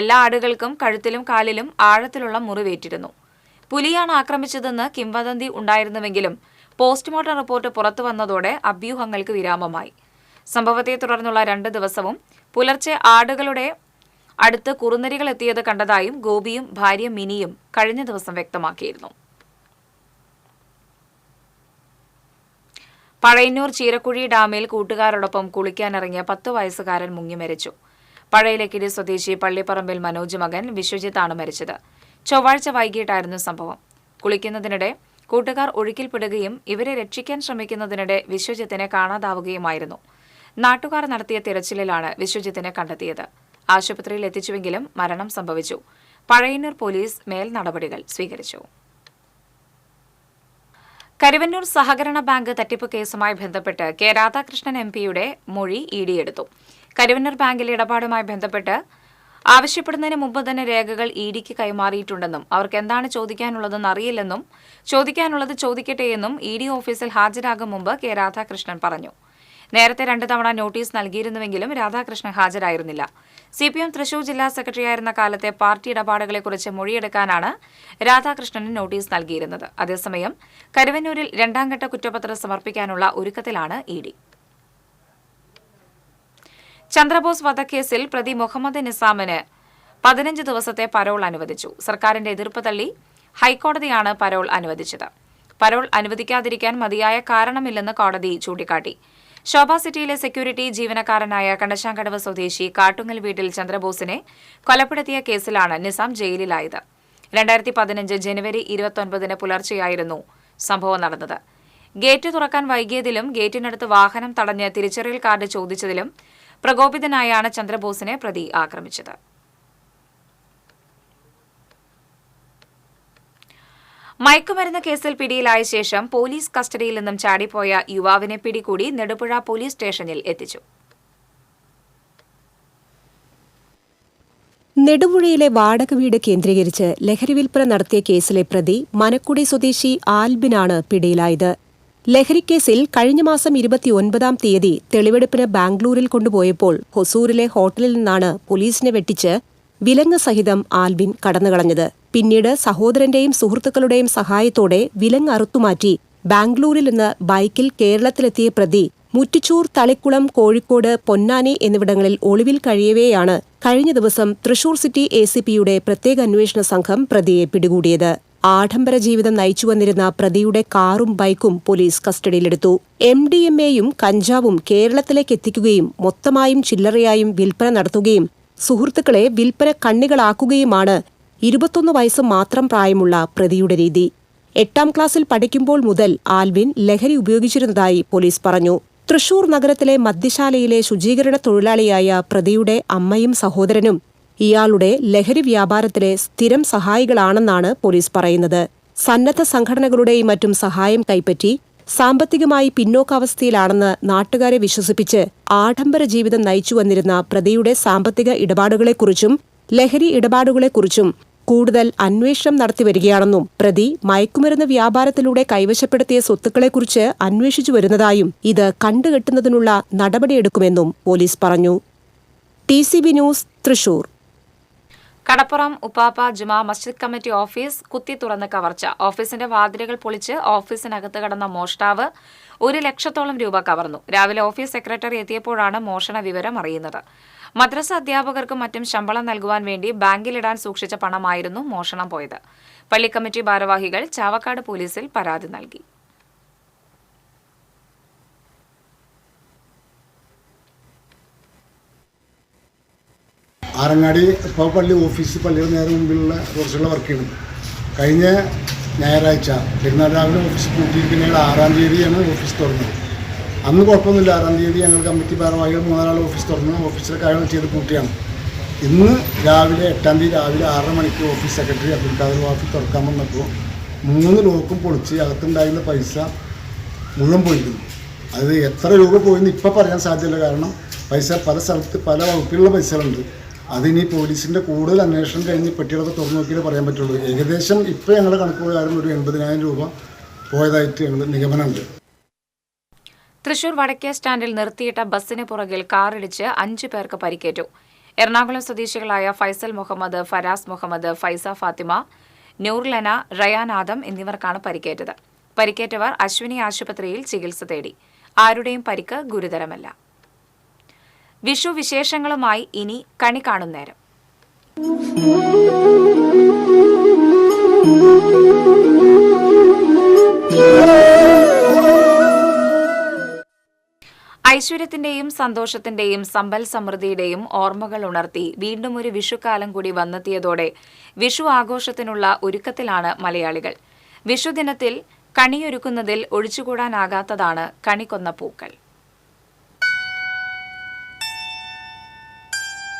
എല്ലാ ആടുകൾക്കും കഴുത്തിലും കാലിലും ആഴത്തിലുള്ള മുറിവേറ്റിരുന്നു. പുലിയാണ് ആക്രമിച്ചതെന്ന് കിംവദന്തി ഉണ്ടായിരുന്നുവെങ്കിലും പോസ്റ്റ്മോർട്ടം റിപ്പോർട്ട് പുറത്തുവന്നതോടെ അഭ്യൂഹങ്ങൾക്ക് വിരാമമായി. സംഭവത്തെ തുടർന്നുള്ള 2 ദിവസവും പുലർച്ചെ ആടുകളുടെ അടുത്ത് കുറുനരികൾ എത്തിയത് കണ്ടതായും ഗോപിയും ഭാര്യ മിനിയും കഴിഞ്ഞ ദിവസം വ്യക്തമാക്കിയിരുന്നു. പഴയന്നൂർ ചീരക്കുഴി ഡാമിൽ കൂട്ടുകാരോടൊപ്പം കുളിക്കാനിറങ്ങിയ 10 വയസ്സുകാരൻ മുങ്ങി മരിച്ചു. പഴയലക്കിടി സ്വദേശി പള്ളിപ്പറമ്പിൽ മനോജ് മകൻ വിശ്വജിത്താണ് മരിച്ചത്. ചൊവ്വാഴ്ച വൈകിട്ടായിരുന്നു സംഭവം. കുളിക്കുന്നതിനിടെ കൂട്ടുകാർ ഒഴുക്കിൽപ്പെടുകയും ഇവരെ രക്ഷിക്കാൻ ശ്രമിക്കുന്നതിനിടെ വിശ്വജിത്തിനെ കാണാതാവുകയുമായിരുന്നു. നാട്ടുകാർ നടത്തിയ തിരച്ചിലിലാണ് വിശ്വജിത്തിനെ കണ്ടെത്തിയത്. ആശുപത്രിയിൽ എത്തിച്ചുവെങ്കിലും മരണം സംഭവിച്ചു. പഴയന്നൂർ പോലീസ് മേൽ നടപടികൾ സ്വീകരിച്ചു. കരുവന്നൂർ സഹകരണ ബാങ്ക് തട്ടിപ്പ് കേസുമായി ബന്ധപ്പെട്ട് കെ രാധാകൃഷ്ണൻ MP-യുടെ മൊഴി ED എടുത്തു. കരുവന്നൂർ ബാങ്കിലെ ഇടപാടുമായി ബന്ധപ്പെട്ട് ആവശ്യപ്പെടുന്നതിന് മുമ്പ് തന്നെ രേഖകൾ ED-ക്ക് കൈമാറിയിട്ടുണ്ടെന്നും അവർക്ക് എന്താണ് ചോദിക്കാനുള്ളതെന്ന് അറിയില്ലെന്നും ചോദിക്കാനുള്ളത് ചോദിക്കട്ടെയെന്നും ED ഓഫീസിൽ ഹാജരാകും മുമ്പ് കെ രാധാകൃഷ്ണൻ പറഞ്ഞു. നേരത്തെ 2 തവണ നോട്ടീസ് നൽകിയിരുന്നുവെങ്കിലും രാധാകൃഷ്ണൻ ഹാജരായിരുന്നില്ല. CPM തൃശൂർ ജില്ലാ സെക്രട്ടറിയായിരുന്ന കാലത്തെ പാർട്ടി ഇടപാടുകളെക്കുറിച്ച് മൊഴിയെടുക്കാനാണ് രാധാകൃഷ്ണന് നോട്ടീസ് നൽകിയിരുന്നത്. അതേസമയം കരുവന്നൂരിൽ 2ാം ഘട്ട കുറ്റപത്രം സമർപ്പിക്കാനുള്ള ഒരുക്കത്തിലാണ് ED. ചന്ദ്രബോസ് വധക്കേസിൽ പ്രതി മുഹമ്മദ് നിസാമിന് 15 ദിവസത്തെ പരോൾ അനുവദിച്ചു. സർക്കാരിന്റെ എതിർപ്പ് തള്ളി ഹൈക്കോടതിയാണ് പരോൾ അനുവദിച്ചത്. പരോൾ അനുവദിക്കാതിരിക്കാൻ മതിയായ കാരണമില്ലെന്ന് കോടതി ചൂണ്ടിക്കാട്ടി. ശോഭ സിറ്റിയിലെ സെക്യൂരിറ്റി ജീവനക്കാരനായ കണ്ടശാങ്കടവ് സ്വദേശി കാട്ടുങ്ങൽ വീട്ടിൽ ചന്ദ്രബോസിനെ കൊലപ്പെടുത്തിയ കേസിലാണ് നിസാം ജയിലിലായത്. 2015 ജനുവരി 29-ന് പുലർച്ചെയായിരുന്നു സംഭവം നടന്നത്. ഗേറ്റ് തുറക്കാൻ വൈകിയതിലും ഗേറ്റിനടുത്ത് വാഹനം തടഞ്ഞ് തിരിച്ചറിയൽ കാർഡ് ചോദിച്ചതിലും പ്രകോപിതനായാണ് ചന്ദ്രബോസിനെ പ്രതി ആക്രമിച്ചത്. മയക്കുമരുന്ന് കേസിൽ പിടിയിലായ ശേഷം പോലീസ് കസ്റ്റഡിയിൽ നിന്നും ചാടിപ്പോയ യുവാവിനെ പിടികൂടി നെടുപുഴ പോലീസ് സ്റ്റേഷനിൽ എത്തിച്ചു. നെടുപുഴയിലെ വാടക വീട് കേന്ദ്രീകരിച്ച് ലഹരി വിൽപ്പന നടത്തിയ കേസിലെ പ്രതി മനക്കുടി സ്വദേശി ആൽബിനാണ് പിടിയിലായത്. ലഹരിക്കേസിൽ കഴിഞ്ഞ മാസം 29-ാം തീയതി തെളിവെടുപ്പിന് ബാംഗ്ലൂരിൽ കൊണ്ടുപോയപ്പോൾ ഹൊസൂരിലെ ഹോട്ടലിൽ നിന്നാണ് പോലീസിനെ വെട്ടിച്ച് വിലങ്ങ് സഹിതം ആൽബിൻ കടന്നുകളഞ്ഞത്. പിന്നീട് സഹോദരന്റെയും സുഹൃത്തുക്കളുടെയും സഹായത്തോടെ വിലങ്ങ് അറുത്തുമാറ്റി ബാംഗ്ലൂരിൽ നിന്ന് ബൈക്കിൽ കേരളത്തിലെത്തിയ പ്രതി മുറ്റിച്ചൂർ, തളിക്കുളം, കോഴിക്കോട്, പൊന്നാനി എന്നിവിടങ്ങളിൽ ഒളിവിൽ കഴിയവെയാണ് കഴിഞ്ഞ ദിവസം തൃശൂർ സിറ്റി ACPയുടെ പ്രത്യേക അന്വേഷണ സംഘം പ്രതിയെ പിടികൂടിയത്. ആഡംബര ജീവിതം നയിച്ചു വന്നിരുന്ന പ്രതിയുടെ കാറും ബൈക്കും പോലീസ് കസ്റ്റഡിയിലെടുത്തു. MDMA-യും കഞ്ചാവും കേരളത്തിലേക്ക് എത്തിക്കുകയും മൊത്തമായും ചില്ലറയായും വിൽപ്പന നടത്തുകയും സുഹൃത്തുക്കളെ വിൽപ്പന കണ്ണികളാക്കുകയുമാണ് 21 വയസ്സ് മാത്രം പ്രായമുള്ള പ്രതിയുടെ രീതി. 8ാം ക്ലാസ്സിൽ പഠിക്കുമ്പോൾ മുതൽ ആൽവിൻ ലഹരി ഉപയോഗിച്ചിരുന്നതായി പോലീസ് പറഞ്ഞു. തൃശൂർ നഗരത്തിലെ മദ്യശാലയിലെ ശുചീകരണ തൊഴിലാളിയായ പ്രതിയുടെ അമ്മയും സഹോദരനും ഇയാളുടെ ലഹരി വ്യാപാരത്തിലെ സ്ഥിരം സഹായികളാണെന്നാണ് പോലീസ് പറയുന്നത്. സന്നദ്ധ സംഘടനകളുടെയും മറ്റും സഹായം കൈപ്പറ്റി സാമ്പത്തികമായി പിന്നോക്കാവസ്ഥയിലാണെന്ന് നാട്ടുകാരെ വിശ്വസിപ്പിച്ച് ആഡംബര ജീവിതം നയിച്ചു വന്നിരുന്ന പ്രതിയുടെ സാമ്പത്തിക ഇടപാടുകളെക്കുറിച്ചും ലഹരി ഇടപാടുകളെക്കുറിച്ചും കൂടുതൽ അന്വേഷണം നടത്തിവരികയാണെന്നും പ്രതി മയക്കുമരുന്ന് വ്യാപാരത്തിലൂടെ കൈവശപ്പെടുത്തിയ സ്വത്തുക്കളെക്കുറിച്ച് അന്വേഷിച്ചു വരുന്നതായും ഇത് കണ്ടുകെട്ടുന്നതിനുള്ള നടപടിയെടുക്കുമെന്നും പോലീസ് പറഞ്ഞു. TCB news, Thrissur. കടപ്പുറം ഉപ്പാപ്പ ജുമാ മസ്ജിദ് കമ്മിറ്റി ഓഫീസ് കുത്തി തുറന്ന് കവർച്ച. ഓഫീസിന്റെ വാതിലുകൾ പൊളിച്ച് ഓഫീസിനകത്ത് കടന്ന മോഷ്ടാവ് 1 ലക്ഷത്തോളം രൂപ കവർന്നു. രാവിലെ ഓഫീസ് സെക്രട്ടറി എത്തിയപ്പോഴാണ് മോഷണ വിവരം അറിയുന്നത്. മദ്രസ അധ്യാപകർക്കും മറ്റും ശമ്പളം നൽകുവാൻ വേണ്ടി ബാങ്കിലിടാൻ സൂക്ഷിച്ച പണമായിരുന്നു മോഷണം പോയത്. പള്ളി കമ്മിറ്റി ഭാരവാഹികൾ ചാവക്കാട് പോലീസിൽ പരാതി നൽകി. ആറങ്ങാടി ഇപ്പോൾ പള്ളി ഓഫീസ് പള്ളിയുടെ നേരെ മുമ്പിലുള്ള കുറച്ചുള്ള വർക്ക് ചെയ്യുന്നത്. കഴിഞ്ഞ ഞായറാഴ്ച പെരുന്നാൾ രാവിലെ ഓഫീസ് പൂട്ടിയിരിക്കുന്നതിൽ 6-ാം തീയതിയാണ് ഓഫീസ് തുറന്നത്. അന്ന് കുഴപ്പമൊന്നുമില്ല. 6-ാം തീയതി ഞങ്ങൾ കമ്മിറ്റി ഭാരവാഹികൾ 3 ഓഫീസ് തുറന്ന് ഓഫീസിലെ കാര്യങ്ങൾ ചെയ്ത് പൂട്ടിയാണ്. ഇന്ന് രാവിലെ 8-ാം തീയതി രാവിലെ 6:30 മണിക്ക് ഓഫീസ് സെക്രട്ടറി അബ്ദുൽ ഖാദർ വാഫി തുറക്കാൻ വന്നപ്പോൾ 3 ലോക്കും പൊളിച്ച് അകത്തുണ്ടായിരുന്ന പൈസ മുഴുവൻ പോയിരുന്നു. അത് എത്ര രൂപ പോയെന്ന് ഇപ്പോൾ പറയാൻ സാധ്യമല്ല. കാരണം പൈസ പല സ്ഥലത്ത് പല വകുപ്പിലുള്ള പൈസകളുണ്ട്. അതിനി പോലീസിൻ്റെ കൂടുതൽ അന്വേഷണം കഴിഞ്ഞ് പെട്ടികളൊക്കെ തുറന്നു നോക്കിയാലേ പറയാൻ പറ്റുള്ളൂ. ഏകദേശം ഇപ്പോൾ ഞങ്ങളുടെ കണക്ക് പ്രകാരം ഒരു 80,000 രൂപ പോയതായിട്ട് ഞങ്ങൾ നിഗമനമുണ്ട്. തൃശൂർ വടക്കേ സ്റ്റാൻഡിൽ നിർത്തിയിട്ട ബസ്സിന് പുറകിൽ കാറിടിച്ച് 5 പേർക്ക് പരിക്കേറ്റു. എറണാകുളം സ്വദേശികളായ ഫൈസൽ മുഹമ്മദ്, ഫരാസ് മുഹമ്മദ്, ഫൈസ ഫാത്തിമ, നൂർലന, റയാൻ ആദം എന്നിവർക്കാണ് പരിക്കേറ്റത്. പരിക്കേറ്റവർ അശ്വിനി ആശുപത്രിയിൽ ചികിത്സ തേടി. ആരുടെയും പരിക്ക് ഗുരുതരമല്ല. വിഷു വിശേഷങ്ങളുമായി ഇനി കണി കാണും നേരം. ഐശ്വര്യത്തിന്റെയും സന്തോഷത്തിന്റെയും സമ്പൽ സമൃദ്ധിയുടെയും ഓർമ്മകൾ ഉണർത്തി വീണ്ടും ഒരു വിഷുക്കാലം കൂടി വന്നെത്തിയതോടെ വിഷു ആഘോഷത്തിനുള്ള ഒരുക്കത്തിലാണ് മലയാളികൾ. വിഷുദിനത്തിൽ കണിയൊരുക്കുന്നതിൽ ഒഴിച്ചുകൂടാനാകാത്തതാണ് കണിക്കൊന്ന പൂക്കൾ.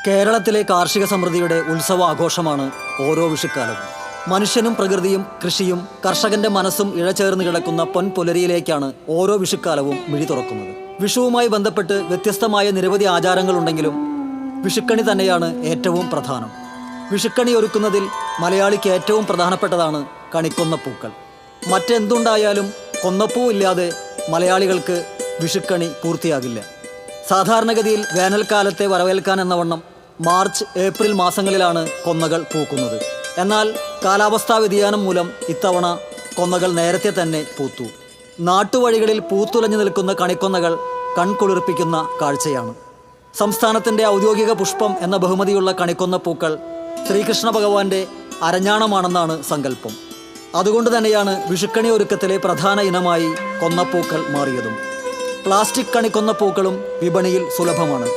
കേരളത്തിലെ കാർഷിക സമൃദ്ധിയുടെ ഉത്സവാഘോഷമാണ് ഓരോ വിഷുക്കാലവും. മനുഷ്യനും പ്രകൃതിയും കൃഷിയും കർഷകന്റെ മനസ്സും ഇഴചേർന്ന് കിടക്കുന്ന പൊൻപുലരിയിലേക്കാണ് ഓരോ വിഷുക്കാലവും മിഴി തുറക്കുന്നത്. വിഷുവുമായി ബന്ധപ്പെട്ട് വ്യത്യസ്തമായ നിരവധി ആചാരങ്ങളുണ്ടെങ്കിലും വിഷുക്കണി തന്നെയാണ് ഏറ്റവും പ്രധാനം. വിഷുക്കണി ഒരുക്കുന്നതിൽ മലയാളിക്ക് ഏറ്റവും പ്രധാനപ്പെട്ടതാണ് കണിക്കൊന്ന പൂക്കൾ. മറ്റെന്തുണ്ടായാലും കൊന്നപ്പൂ ഇല്ലാതെ മലയാളികൾക്ക് വിഷുക്കണി പൂർത്തിയാകില്ല. സാധാരണഗതിയിൽ വേനൽക്കാലത്തെ വരവേൽക്കാൻ എന്നവണ്ണം മാർച്ച്, ഏപ്രിൽ മാസങ്ങളിലാണ് കൊന്നകൾ പൂക്കുന്നത്. എന്നാൽ കാലാവസ്ഥാ വ്യതിയാനം മൂലം ഇത്തവണ കൊന്നകൾ നേരത്തെ തന്നെ പൂത്തു. നാട്ടുവഴികളിൽ പൂത്തുലഞ്ഞു നിൽക്കുന്ന കണിക്കൊന്നകൾ കൺകുളിർപ്പിക്കുന്ന കാഴ്ചയാണ്. സംസ്ഥാനത്തിൻ്റെ ഔദ്യോഗിക പുഷ്പം എന്ന ബഹുമതിയുള്ള കണിക്കൊന്ന പൂക്കൾ ശ്രീകൃഷ്ണ ഭഗവാന്റെ അരഞ്ഞാണമാണെന്നാണ് സങ്കല്പം. അതുകൊണ്ട് തന്നെയാണ് വിഷുക്കണി ഒരുക്കത്തിലെ പ്രധാന ഇനമായി കൊന്നപ്പൂക്കൾ മാറിയതും. പ്ലാസ്റ്റിക് കണിക്കൊന്നപ്പൂക്കളും വിപണിയിൽ സുലഭമാണ്.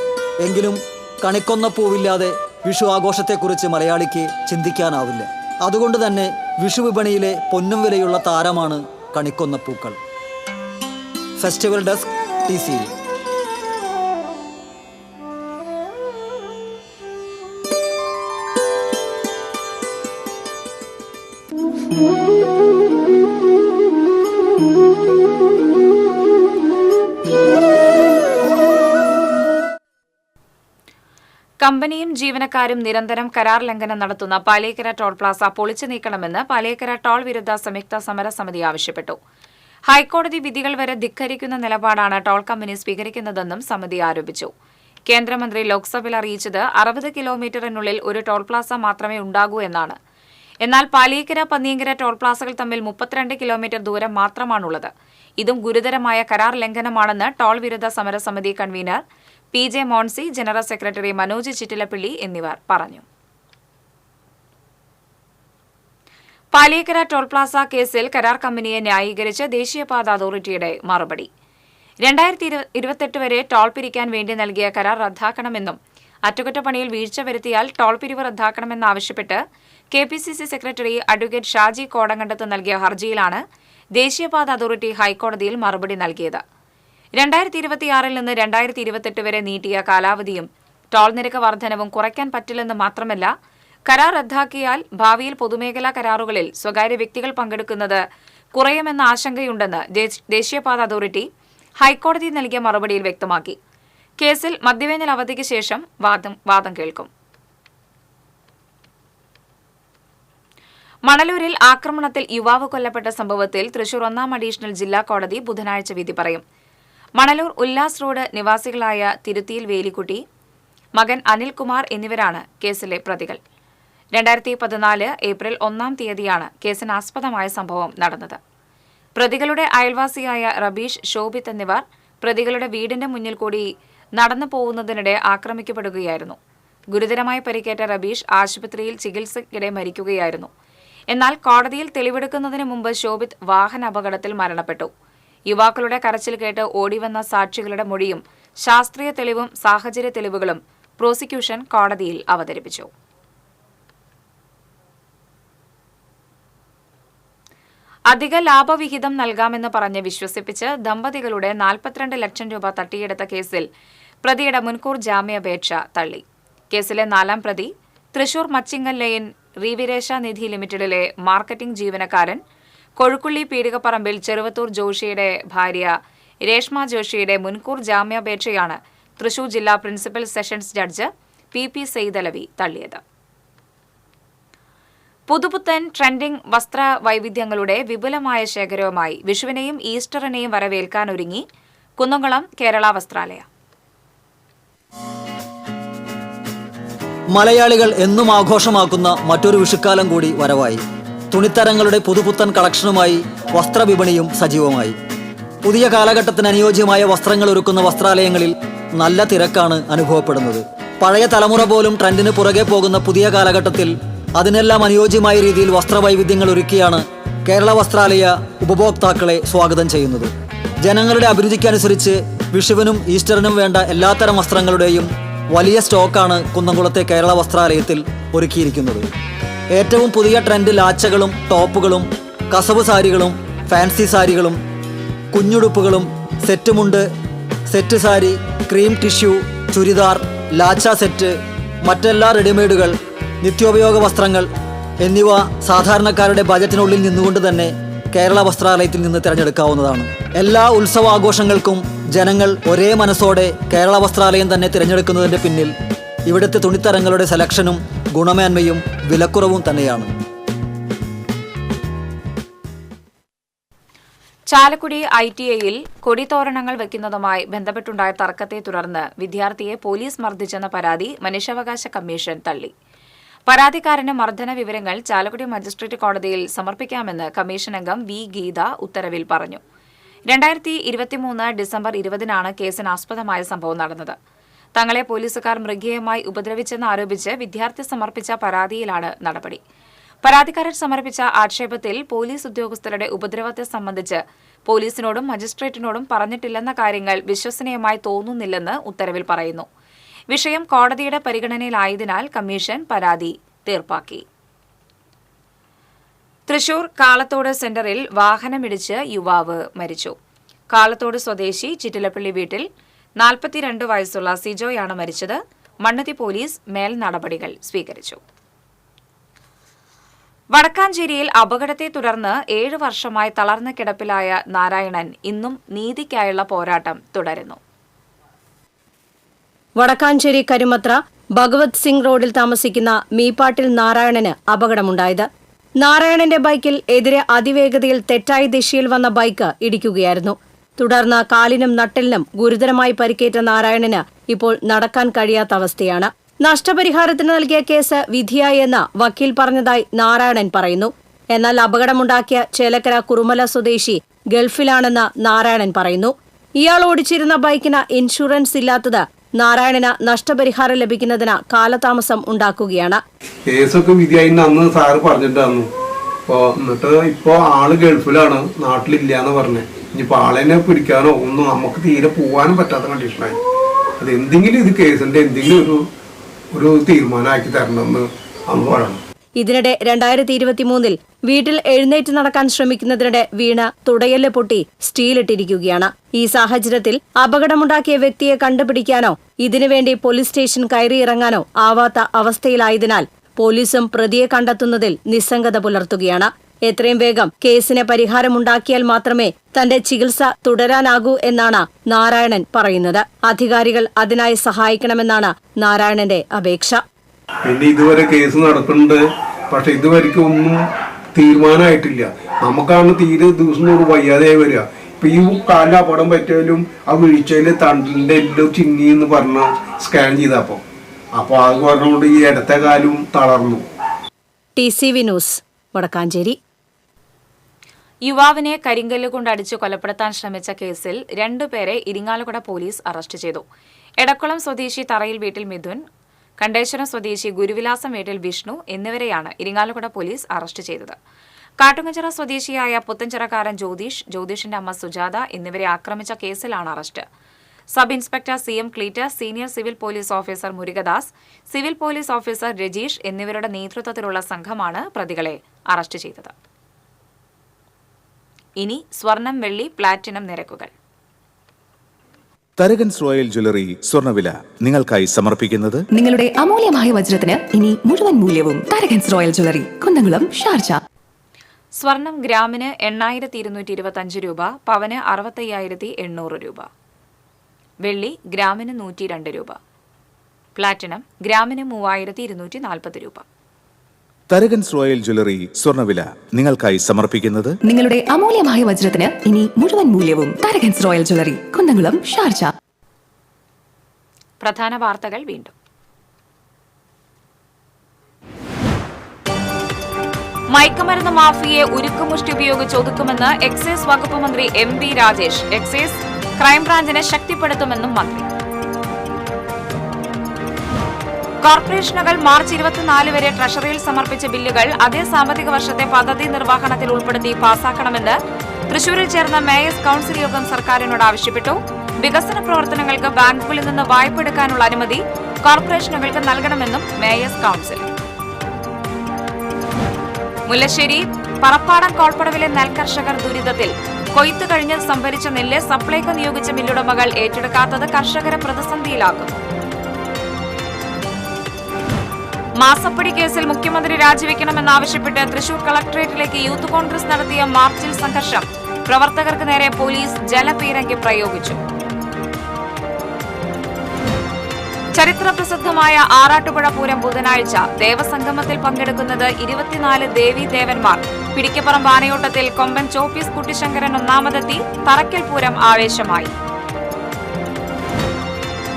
എങ്കിലും കണിക്കൊന്നപ്പൂവില്ലാതെ വിഷു ആഘോഷത്തെക്കുറിച്ച് മലയാളിക്ക് ചിന്തിക്കാനാവില്ല. അതുകൊണ്ട് തന്നെ വിഷു വിപണിയിലെ പൊന്നും വിലയുള്ള താരമാണ് കണിക്കൊന്നപ്പൂക്കൾ. Festival desk, TCB. കമ്പനിയും ജീവനക്കാരും നിരന്തരം കരാർ ലംഘനം നടത്തുന്ന പാലേക്കര ടോൾ പ്ലാസ പൊളിച്ചു നീക്കണമെന്ന് പാലേക്കര ടോൾ വിരുദ്ധ സംയുക്ത സമരസമിതി ആവശ്യപ്പെട്ടു. ഹൈക്കോടതി വിധികൾ വരെ ധിക്കരിക്കുന്ന നിലപാടാണ് ടോൾ കമ്പനി സ്വീകരിക്കുന്നതെന്നും സമിതി ആരോപിച്ചു. കേന്ദ്രമന്ത്രി ലോക്സഭയിൽ അറിയിച്ചത് 60 കിലോമീറ്ററിനുള്ളിൽ ഒരു ടോൾ പ്ലാസ മാത്രമേ ഉണ്ടാകൂ എന്നാണ്. എന്നാൽ പാലേക്കര, പന്നിയങ്കര ടോൾ പ്ലാസകൾ തമ്മിൽ 32 കിലോമീറ്റർ ദൂരം മാത്രമാണുള്ളത്. ഇതും ഗുരുതരമായ കരാർ ലംഘനമാണെന്ന് ടോൾ വിരുദ്ധ സമരസമിതി convener PJ Moncy, general secretary Manoj Chittilappilly എന്നിവർ പറഞ്ഞു. പാലിയേക്കര ടോൾ പ്ലാസ കേസിൽ കരാർ കമ്പനിയെ ന്യായീകരിച്ച് ദേശീയപാത അതോറിറ്റിയുടെ മറുപടി. 2028 വരെ ടോൾ പിരിക്കാൻ വേണ്ടി നൽകിയ കരാർ റദ്ദാക്കണമെന്നും അറ്റകുറ്റപ്പണിയിൽ വീഴ്ച വരുത്തിയാൽ ടോൾ പിരിവ് റദ്ദാക്കണമെന്നാവശ്യപ്പെട്ട് KPCC secretary advocate Shaji Kodankandath നൽകിയ ഹർജിയിലാണ് ദേശീയപാത അതോറിറ്റി ഹൈക്കോടതിയിൽ മറുപടി നൽകിയത്. 2026 നിന്ന് 2028 വരെ നീട്ടിയ കാലാവധിയും ടോൾ നിരക്ക് വർധനവും കുറയ്ക്കാൻ പറ്റില്ലെന്ന് മാത്രമല്ല, കരാർ റദ്ദാക്കിയാൽ ഭാവിയിൽ പൊതുമേഖലാ കരാറുകളിൽ സ്വകാര്യ വ്യക്തികൾ പങ്കെടുക്കുന്നത് കുറയുമെന്ന ആശങ്കയുണ്ടെന്ന് ദേശീയപാത അതോറിറ്റി ഹൈക്കോടതി നൽകിയ മറുപടിയിൽ വ്യക്തമാക്കി. കേസിൽ മധ്യവേനൽ അവധിക്ക് ശേഷം വാദം കേൾക്കും. മണലൂരിൽ ആക്രമണത്തിൽ യുവാവ് കൊല്ലപ്പെട്ട സംഭവത്തിൽ തൃശൂർ 1 അഡീഷണൽ ജില്ലാ കോടതി ബുധനാഴ്ച വിധി പറയും. മണലൂർ ഉല്ലാസ് റോഡ് നിവാസികളായ തിരുത്തിയിൽ വേലിക്കുട്ടി, മകൻ അനിൽകുമാർ എന്നിവരാണ് കേസിലെ പ്രതികൾ. 2014 ഏപ്രിൽ 1 തീയതിയാണ് കേസിനാസ്പദമായ സംഭവം നടന്നത്. പ്രതികളുടെ അയൽവാസിയായ റബീഷ്, ശോഭിത് എന്നിവർ പ്രതികളുടെ വീടിന്റെ മുന്നിൽ കൂടി നടന്നു പോകുന്നതിനിടെ ആക്രമിക്കപ്പെടുകയായിരുന്നു. ഗുരുതരമായി പരിക്കേറ്റ റബീഷ് ആശുപത്രിയിൽ ചികിത്സയ്ക്കിടെ മരിക്കുകയായിരുന്നു. എന്നാൽ കോടതിയിൽ തെളിവെടുക്കുന്നതിന് മുമ്പ് ശോഭിത് വാഹന അപകടത്തിൽ മരണപ്പെട്ടു. യുവാക്കളുടെ കരച്ചിൽ കേട്ട് ഓടിവന്ന സാക്ഷികളുടെ മൊഴിയും ശാസ്ത്രീയ തെളിവും സാഹചര്യ തെളിവുകളും പ്രോസിക്യൂഷൻ കോടതിയിൽ അവതരിപ്പിച്ചു. അധിക ലാഭവിഹിതം നൽകാമെന്ന് പറഞ്ഞ് വിശ്വസിപ്പിച്ച് ദമ്പതികളുടെ 42 ലക്ഷം രൂപ തട്ടിയെടുത്ത കേസിൽ പ്രതിയുടെ മുൻകൂർ ജാമ്യാപേക്ഷ തള്ളി. കേസിലെ 4ാം പ്രതി തൃശൂർ മച്ചിങ്ങൽ ലൈൻ റീവിരേഷ നിധി ലിമിറ്റഡിലെ മാർക്കറ്റിംഗ് ജീവനക്കാരൻ കൊഴുക്കുള്ളി പീടികപ്പറമ്പിൽ ചെറുവത്തൂർ ജോഷിയുടെ ഭാര്യ രേഷ്മ ജോഷിയുടെ മുൻകൂർ ജാമ്യാപേക്ഷയാണ് തൃശൂർ ജില്ലാ principal sessions judge PP Saithalavi തള്ളിയത്. പുതുപുത്തൻ ട്രെൻഡിംഗ് വസ്ത്ര വൈവിധ്യങ്ങളുടെ വിപുലമായ ശേഖരവുമായി വിഷുവിനെയും ഈസ്റ്ററിനെയും വരവേൽക്കാനൊരുങ്ങി കുന്നംകുളം കേരള വസ്ത്രാലയ. മലയാളികൾ എന്നും ആഘോഷമാക്കുന്ന മറ്റൊരു വിഷുക്കാലം കൂടി വരവായി. തുണിത്തരങ്ങളുടെ പുതുപുത്തൻ കളക്ഷനുമായി വസ്ത്രവിപണിയും സജീവമായി. പുതിയ കാലഘട്ടത്തിന് അനുയോജ്യമായ വസ്ത്രങ്ങൾ ഒരുക്കുന്ന വസ്ത്രാലയങ്ങളിൽ നല്ല തിരക്കാണ് അനുഭവപ്പെടുന്നത്. പഴയ തലമുറ പോലും ട്രെൻഡിന് പുറകെ പോകുന്ന പുതിയ കാലഘട്ടത്തിൽ അതിനെല്ലാം അനുയോജ്യമായ രീതിയിൽ വസ്ത്രവൈവിധ്യങ്ങൾ ഒരുക്കിയാണ് കേരള വസ്ത്രാലയ ഉപഭോക്താക്കളെ സ്വാഗതം ചെയ്യുന്നത്. ജനങ്ങളുടെ അഭിരുചിക്കനുസരിച്ച് വിഷുവിനും ഈസ്റ്ററിനും വേണ്ട എല്ലാത്തരം വസ്ത്രങ്ങളുടെയും വലിയ സ്റ്റോക്കാണ് കുന്നംകുളത്തെ കേരള വസ്ത്രാലയത്തിൽ ഒരുക്കിയിരിക്കുന്നത്. ഏറ്റവും പുതിയ ട്രെൻഡ് ലാച്ചകളും ടോപ്പുകളും കസവ് സാരികളും ഫാൻസി സാരികളും കുഞ്ഞുടുപ്പുകളും സെറ്റുമുണ്ട്, set sari, cream tissue, churidar, ലാച്ച സെറ്റ്, മറ്റെല്ലാ റെഡിമെയ്ഡുകൾ, നിത്യോപയോഗ വസ്ത്രങ്ങൾ എന്നിവ സാധാരണക്കാരുടെ ബജറ്റിനുള്ളിൽ നിന്നുകൊണ്ട് തന്നെ കേരള വസ്ത്രാലയത്തിൽ നിന്ന് തിരഞ്ഞെടുക്കാവുന്നതാണ്. എല്ലാ ഉത്സവാഘോഷങ്ങൾക്കും ജനങ്ങൾ ഒരേ മനസ്സോടെ കേരള വസ്ത്രാലയം തന്നെ തിരഞ്ഞെടുക്കുന്നതിൻ്റെ പിന്നിൽ ഇവിടുത്തെ തുണിത്തരങ്ങളുടെ സെലക്ഷനും ഗുണമേന്മയും വിലക്കുറവും തന്നെയാണ്. ചാലക്കുടി ITIയിൽ കൊടിത്തോരണങ്ങൾ വയ്ക്കുന്നതുമായി ബന്ധപ്പെട്ടുണ്ടായ തർക്കത്തെ തുടർന്ന് വിദ്യാർത്ഥിയെ പോലീസ് മർദ്ദിച്ചെന്ന പരാതി മനുഷ്യാവകാശ കമ്മീഷൻ തള്ളി. പരാതിക്കാരന്റെ മർദ്ദന വിവരങ്ങൾ ചാലക്കുടി മജിസ്ട്രേറ്റ് കോടതിയിൽ സമർപ്പിക്കാമെന്ന് കമ്മീഷൻ അംഗം V. ഗീത ഉത്തരവിൽ പറഞ്ഞു. 2023 ഡിസംബർ 20-നാണ് കേസിനാസ്പദമായ സംഭവം നടന്നത്. തങ്ങളെ പോലീസുകാർ മൃഗീയമായി ഉപദ്രവിച്ചെന്നാരോപിച്ച് വിദ്യാർത്ഥി സമർപ്പിച്ച പരാതിയിലാണ് നടപടി. പരാതിക്കാരൻ സമർപ്പിച്ച ആക്ഷേപത്തിൽ പോലീസ് ഉദ്യോഗസ്ഥരുടെ ഉപദ്രവത്തെ സംബന്ധിച്ച് പോലീസിനോടും മജിസ്ട്രേറ്റിനോടും പറഞ്ഞിട്ടില്ലെന്ന കാര്യങ്ങൾ വിശ്വസനീയമായി തോന്നുന്നില്ലെന്ന് ഉത്തരവിൽ പറയുന്നു. വിഷയം കോടതിയുടെ പരിഗണനയിലായതിനാൽ കമ്മീഷൻ പരാതി തീർപ്പാക്കി. തൃശൂർ കാളത്തോട് സെന്ററിൽ വാഹനമിടിച്ച് യുവാവ് മരിച്ചു. കാളത്തോട് സ്വദേശി ചിറ്റിലപ്പള്ളി വീട്ടിൽ 42 വയസ്സുള്ള സിജോയാണ് മരിച്ചത്. മണ്ണുത്തി പോലീസ് മേൽ നടപടികൾ സ്വീകരിച്ചു. വടക്കാഞ്ചേരിയിൽ അപകടത്തെ തുടർന്ന് 7 വർഷമായി തളർന്ന കിടപ്പിലായ നാരായണൻ ഇന്നും നീതിക്കായുള്ള പോരാട്ടം തുടരുന്നു. വടക്കാഞ്ചേരി കരുമത്ര ഭഗവത് സിംഗ് റോഡിൽ താമസിക്കുന്ന മീപ്പാട്ടിൽ നാരായണന് അപകടമുണ്ടായത്. നാരായണന്റെ ബൈക്കിൽ എതിരെ അതിവേഗതയിൽ തെറ്റായ ദിശയിൽ വന്ന ബൈക്ക് ഇടിക്കുകയായിരുന്നു. തുടർന്ന് കാലിനും നട്ടെല്ലിനും ഗുരുതരമായി പരിക്കേറ്റ നാരായണന് ഇപ്പോൾ നടക്കാൻ കഴിയാത്ത അവസ്ഥയാണ്. നഷ്ടപരിഹാരത്തിന് നൽകിയ കേസ് വിധിയായെന്ന് വക്കീൽ പറഞ്ഞതായി നാരായണൻ പറയുന്നു. എന്നാൽ അപകടമുണ്ടാക്കിയ ചേലക്കര കുറുമല സ്വദേശി ഗൾഫിലാണെന്ന് നാരായണൻ പറയുന്നു. ഇയാൾ ഓടിച്ചിരുന്ന ബൈക്കിന് ഇൻഷുറൻസ് ഇല്ലാത്തത് നാരായണന് നഷ്ടപരിഹാരം ലഭിക്കുന്നതിന് കാലതാമസം ഉണ്ടാക്കുകയാണ്. കേസൊക്കെ വിധിയായി അന്ന് സാറ് പറഞ്ഞിട്ടായിരുന്നു. അപ്പോൾ എന്നിട്ട് ഇപ്പോൾ ആള് ഗൾഫിലാണ്, നാട്ടിലില്ല എന്ന് പറഞ്ഞത്. ഇനിയിപ്പോൾ ആളെന്നെ പിടിക്കാനോ ഒന്നും നമുക്ക് തീരെ പോകാനും പറ്റാത്ത കണ്ടീഷനായി. അത് എന്തെങ്കിലും ഇത് കേസിന്റെ എന്തെങ്കിലും ഒരു തീരുമാനമാക്കി തരണമെന്ന് അന്ന് പറയണം. ഇതിനിടെ 2023 വീട്ടിൽ എഴുന്നേറ്റ് നടക്കാൻ ശ്രമിക്കുന്നതിനിടെ വീണ തുടയല് പൊട്ടി സ്റ്റീലിട്ടിരിക്കുകയാണ്. ഈ സാഹചര്യത്തിൽ അപകടമുണ്ടാക്കിയ വ്യക്തിയെ കണ്ടുപിടിക്കാനോ ഇതിനുവേണ്ടി പോലീസ് സ്റ്റേഷൻ കയറിയിറങ്ങാനോ ആവാത്ത അവസ്ഥയിലായതിനാൽ പോലീസും പ്രതിയെ കണ്ടെത്തുന്നതിൽ നിസ്സംഗത പുലർത്തുകയാണ്. എത്രയും വേഗം കേസിന് പരിഹാരമുണ്ടാക്കിയാൽ മാത്രമേ തന്റെ ചികിത്സ തുടരാനാകൂ എന്നാണ് നാരായണൻ പറയുന്നത്. അധികാരികൾ അതിനായി സഹായിക്കണമെന്നാണ് നാരായണന്റെ അപേക്ഷ. പിന്നെ ഇതുവരെ കേസ് നടക്കുന്നുണ്ട്, പക്ഷെ ഇതുവരെയ്ക്കും ഒന്നും തീരുമാനമായിട്ടില്ല. നമുക്കാണ് തീരെ ദിവസം തോറും വയ്യാതെയായി വരിക. ഇപ്പൊ ഈ കാലിൽ അപകടം പറ്റിയാലും ആ വീഴ്ചയില് തണ്ടിന്റെ എല്ലാം ചിന്നി എന്ന് പറഞ്ഞ സ്കാൻ ചെയ്തപ്പോ അത് പറഞ്ഞുകൊണ്ട് ഈ ഇടത്തെ കാലും തളർന്നു. TCV news, Vadakkanchery. യുവാവിനെ കരിങ്കല്ല് കൊണ്ട് അടിച്ചു കൊലപ്പെടുത്താൻ ശ്രമിച്ച കേസിൽ 2 പേരെ ഇരിങ്ങാലക്കുട പോലീസ് അറസ്റ്റ് ചെയ്തു. എടക്കുളം സ്വദേശി തറയിൽ വീട്ടിൽ മിഥുൻ, കണ്ടേശ്വരം സ്വദേശി ഗുരുവിലാസം വീട്ടിൽ വിഷ്ണു എന്നിവരെയാണ് ഇരിങ്ങാലക്കുട പോലീസ് അറസ്റ്റ് ചെയ്തത്. കാട്ടുങ്ങച്ചിറ സ്വദേശിയായ പുത്തഞ്ചിറക്കാരൻ ജ്യോതിഷിന്റെ അമ്മ സുജാത എന്നിവരെ ആക്രമിച്ച കേസിലാണ് അറസ്റ്റ്. സബ് ഇൻസ്പെക്ടർ CM ക്ലീറ്റർ, senior civil police officer Murugadas, civil police officer Rajeesh എന്നിവരുടെ നേതൃത്വത്തിലുള്ള സംഘമാണ് പ്രതികളെ അറസ്റ്റ് ചെയ്തത്. ഇനി സ്വർണം, വെള്ളി, പ്ലാറ്റിനം നിരക്കുകൾ. തരകൻസ് റോയൽ ജ്വല്ലറി സ്വർണ്ണവില നിങ്ങൾക്കായി സമർപ്പിക്കുന്നത് നിങ്ങളുടെ അമൂല്യമായ വജ്രത്തിന് ഇനി മുഴുവൻ മൂല്യവും Tharakans royal jewellery, Kunnamkulam, Sharjah. സ്വർണം ഗ്രാമിന് 8,225 രൂപ, പവന് 65,800 രൂപ. വെള്ളി ഗ്രാമിന് 102 രൂപ. പ്ലാറ്റിനം ഗ്രാമിന് 3,240 രൂപ. തരകൻസ് റോയൽ ജ്വല്ലറി സ്വർണ്ണവില നിങ്ങൾക്കായി സമർപ്പിക്കുന്നത് നിങ്ങളുടെ അമൂല്യമായ വജ്രത്തിന് ഇനി മുഴുവൻ മൂല്യവും Tharakans royal jewellery, Kunnamkulam, Sharjah. പ്രധാന വാർത്തകൾ വീണ്ടും. മയക്കുമരുന്ന് മാഫിയയെ ഉരുക്കുമുഷ്ടി ഉപയോഗിച്ച് ഒതുക്കുമെന്ന് എക്സൈസ് വകുപ്പ് മന്ത്രി MB രാജേഷ്. എക്സൈസ് ക്രൈംബ്രാഞ്ചിനെ ശക്തിപ്പെടുത്തുമെന്നും മന്ത്രി. കോർപ്പറേഷനുകൾ മാർച്ച് 24 വരെ ട്രഷറിയിൽ സമർപ്പിച്ച ബില്ലുകൾ അതേ സാമ്പത്തിക വർഷത്തെ പദ്ധതി നിർവഹണത്തിൽ ഉൾപ്പെടുത്തി പാസാക്കണമെന്ന് തൃശൂരിൽ ചേർന്ന മേയേഴ്സ് കൌൺസിൽ യോഗം സർക്കാരിനോട് ആവശ്യപ്പെട്ടു. വികസന പ്രവർത്തനങ്ങൾക്ക് ബാങ്കുകളിൽ നിന്ന് വായ്പ എടുക്കാനുള്ള അനുമതി കോർപ്പറേഷനുകൾക്ക് നൽകണമെന്നും മേയേഴ്സ് കൌൺസിൽ. മുല്ലശ്ശേരി പറപ്പാടം കോൾപ്പടവിലെ നെൽകർഷകർ ദുരിതത്തിൽ. കൊയ്ത്ത് കഴിഞ്ഞ് സംഭരിച്ച നെല്ല് സപ്ലൈകോ നിയോഗിച്ച മില്ലുടമകൾ ഏറ്റെടുക്കാത്തത് കർഷകരെ പ്രതിസന്ധിയിലാക്കുന്നു. മാസപ്പടി കേസിൽ മുഖ്യമന്ത്രി രാജിവെക്കണമെന്നാവശ്യപ്പെട്ട് തൃശൂർ കളക്ടറേറ്റിലേക്ക് യൂത്ത് കോൺഗ്രസ് നടത്തിയ മാർച്ചിൽ സംഘർഷം. പ്രവർത്തകർക്ക് നേരെ പോലീസ് ജലപീരങ്കി പ്രയോഗിച്ചു. ചരിത്ര പ്രസിദ്ധമായ ആറാട്ടുപുഴ പൂരം ബുധനാഴ്ച. ദേവസംഗമത്തിൽ പങ്കെടുക്കുന്നത് 24 ദേവീദേവന്മാർ. പിടിക്കപ്പുറം ആനയോട്ടത്തിൽ കൊമ്പൻ ചോപ്പീസ് കുട്ടിശങ്കരൻ ഒന്നാമതെത്തി. തറക്കൽ പൂരം ആവേശമായി.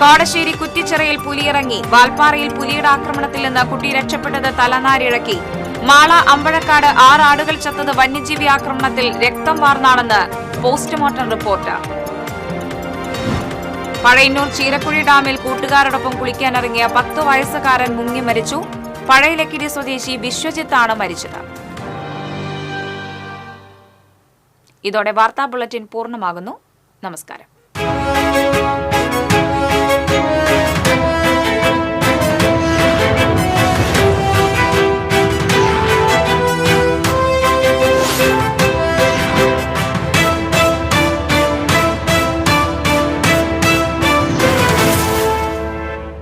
കാടശ്ശേരി കുറ്റിച്ചിറയിൽ പുലിയിറങ്ങി. വാൽപ്പാറയിൽ പുലിയുടെ ആക്രമണത്തിൽ നിന്ന് കുട്ടി രക്ഷപ്പെട്ടത് തലനാരിഴക്കി. മാള അമ്പഴക്കാട് 6 ആടുകൾ ചത്തത് വന്യജീവി ആക്രമണത്തിൽ രക്തം വാർന്നാണെന്ന് പോസ്റ്റ്മോർട്ടം റിപ്പോർട്ട്. പഴയന്നൂർ ചീരക്കുഴി ഡാമിൽ കൂട്ടുകാരോടൊപ്പം കുളിക്കാനിറങ്ങിയ 10 വയസ്സുകാരൻ മുങ്ങി മരിച്ചു. പഴയലക്കിരി സ്വദേശി വിശ്വജിത്താണ് മരിച്ചത്. ഇതോടെ വാർത്താ ബുള്ളറ്റിൻ പൂർണ്ണമാകുന്നു. നമസ്കാരം.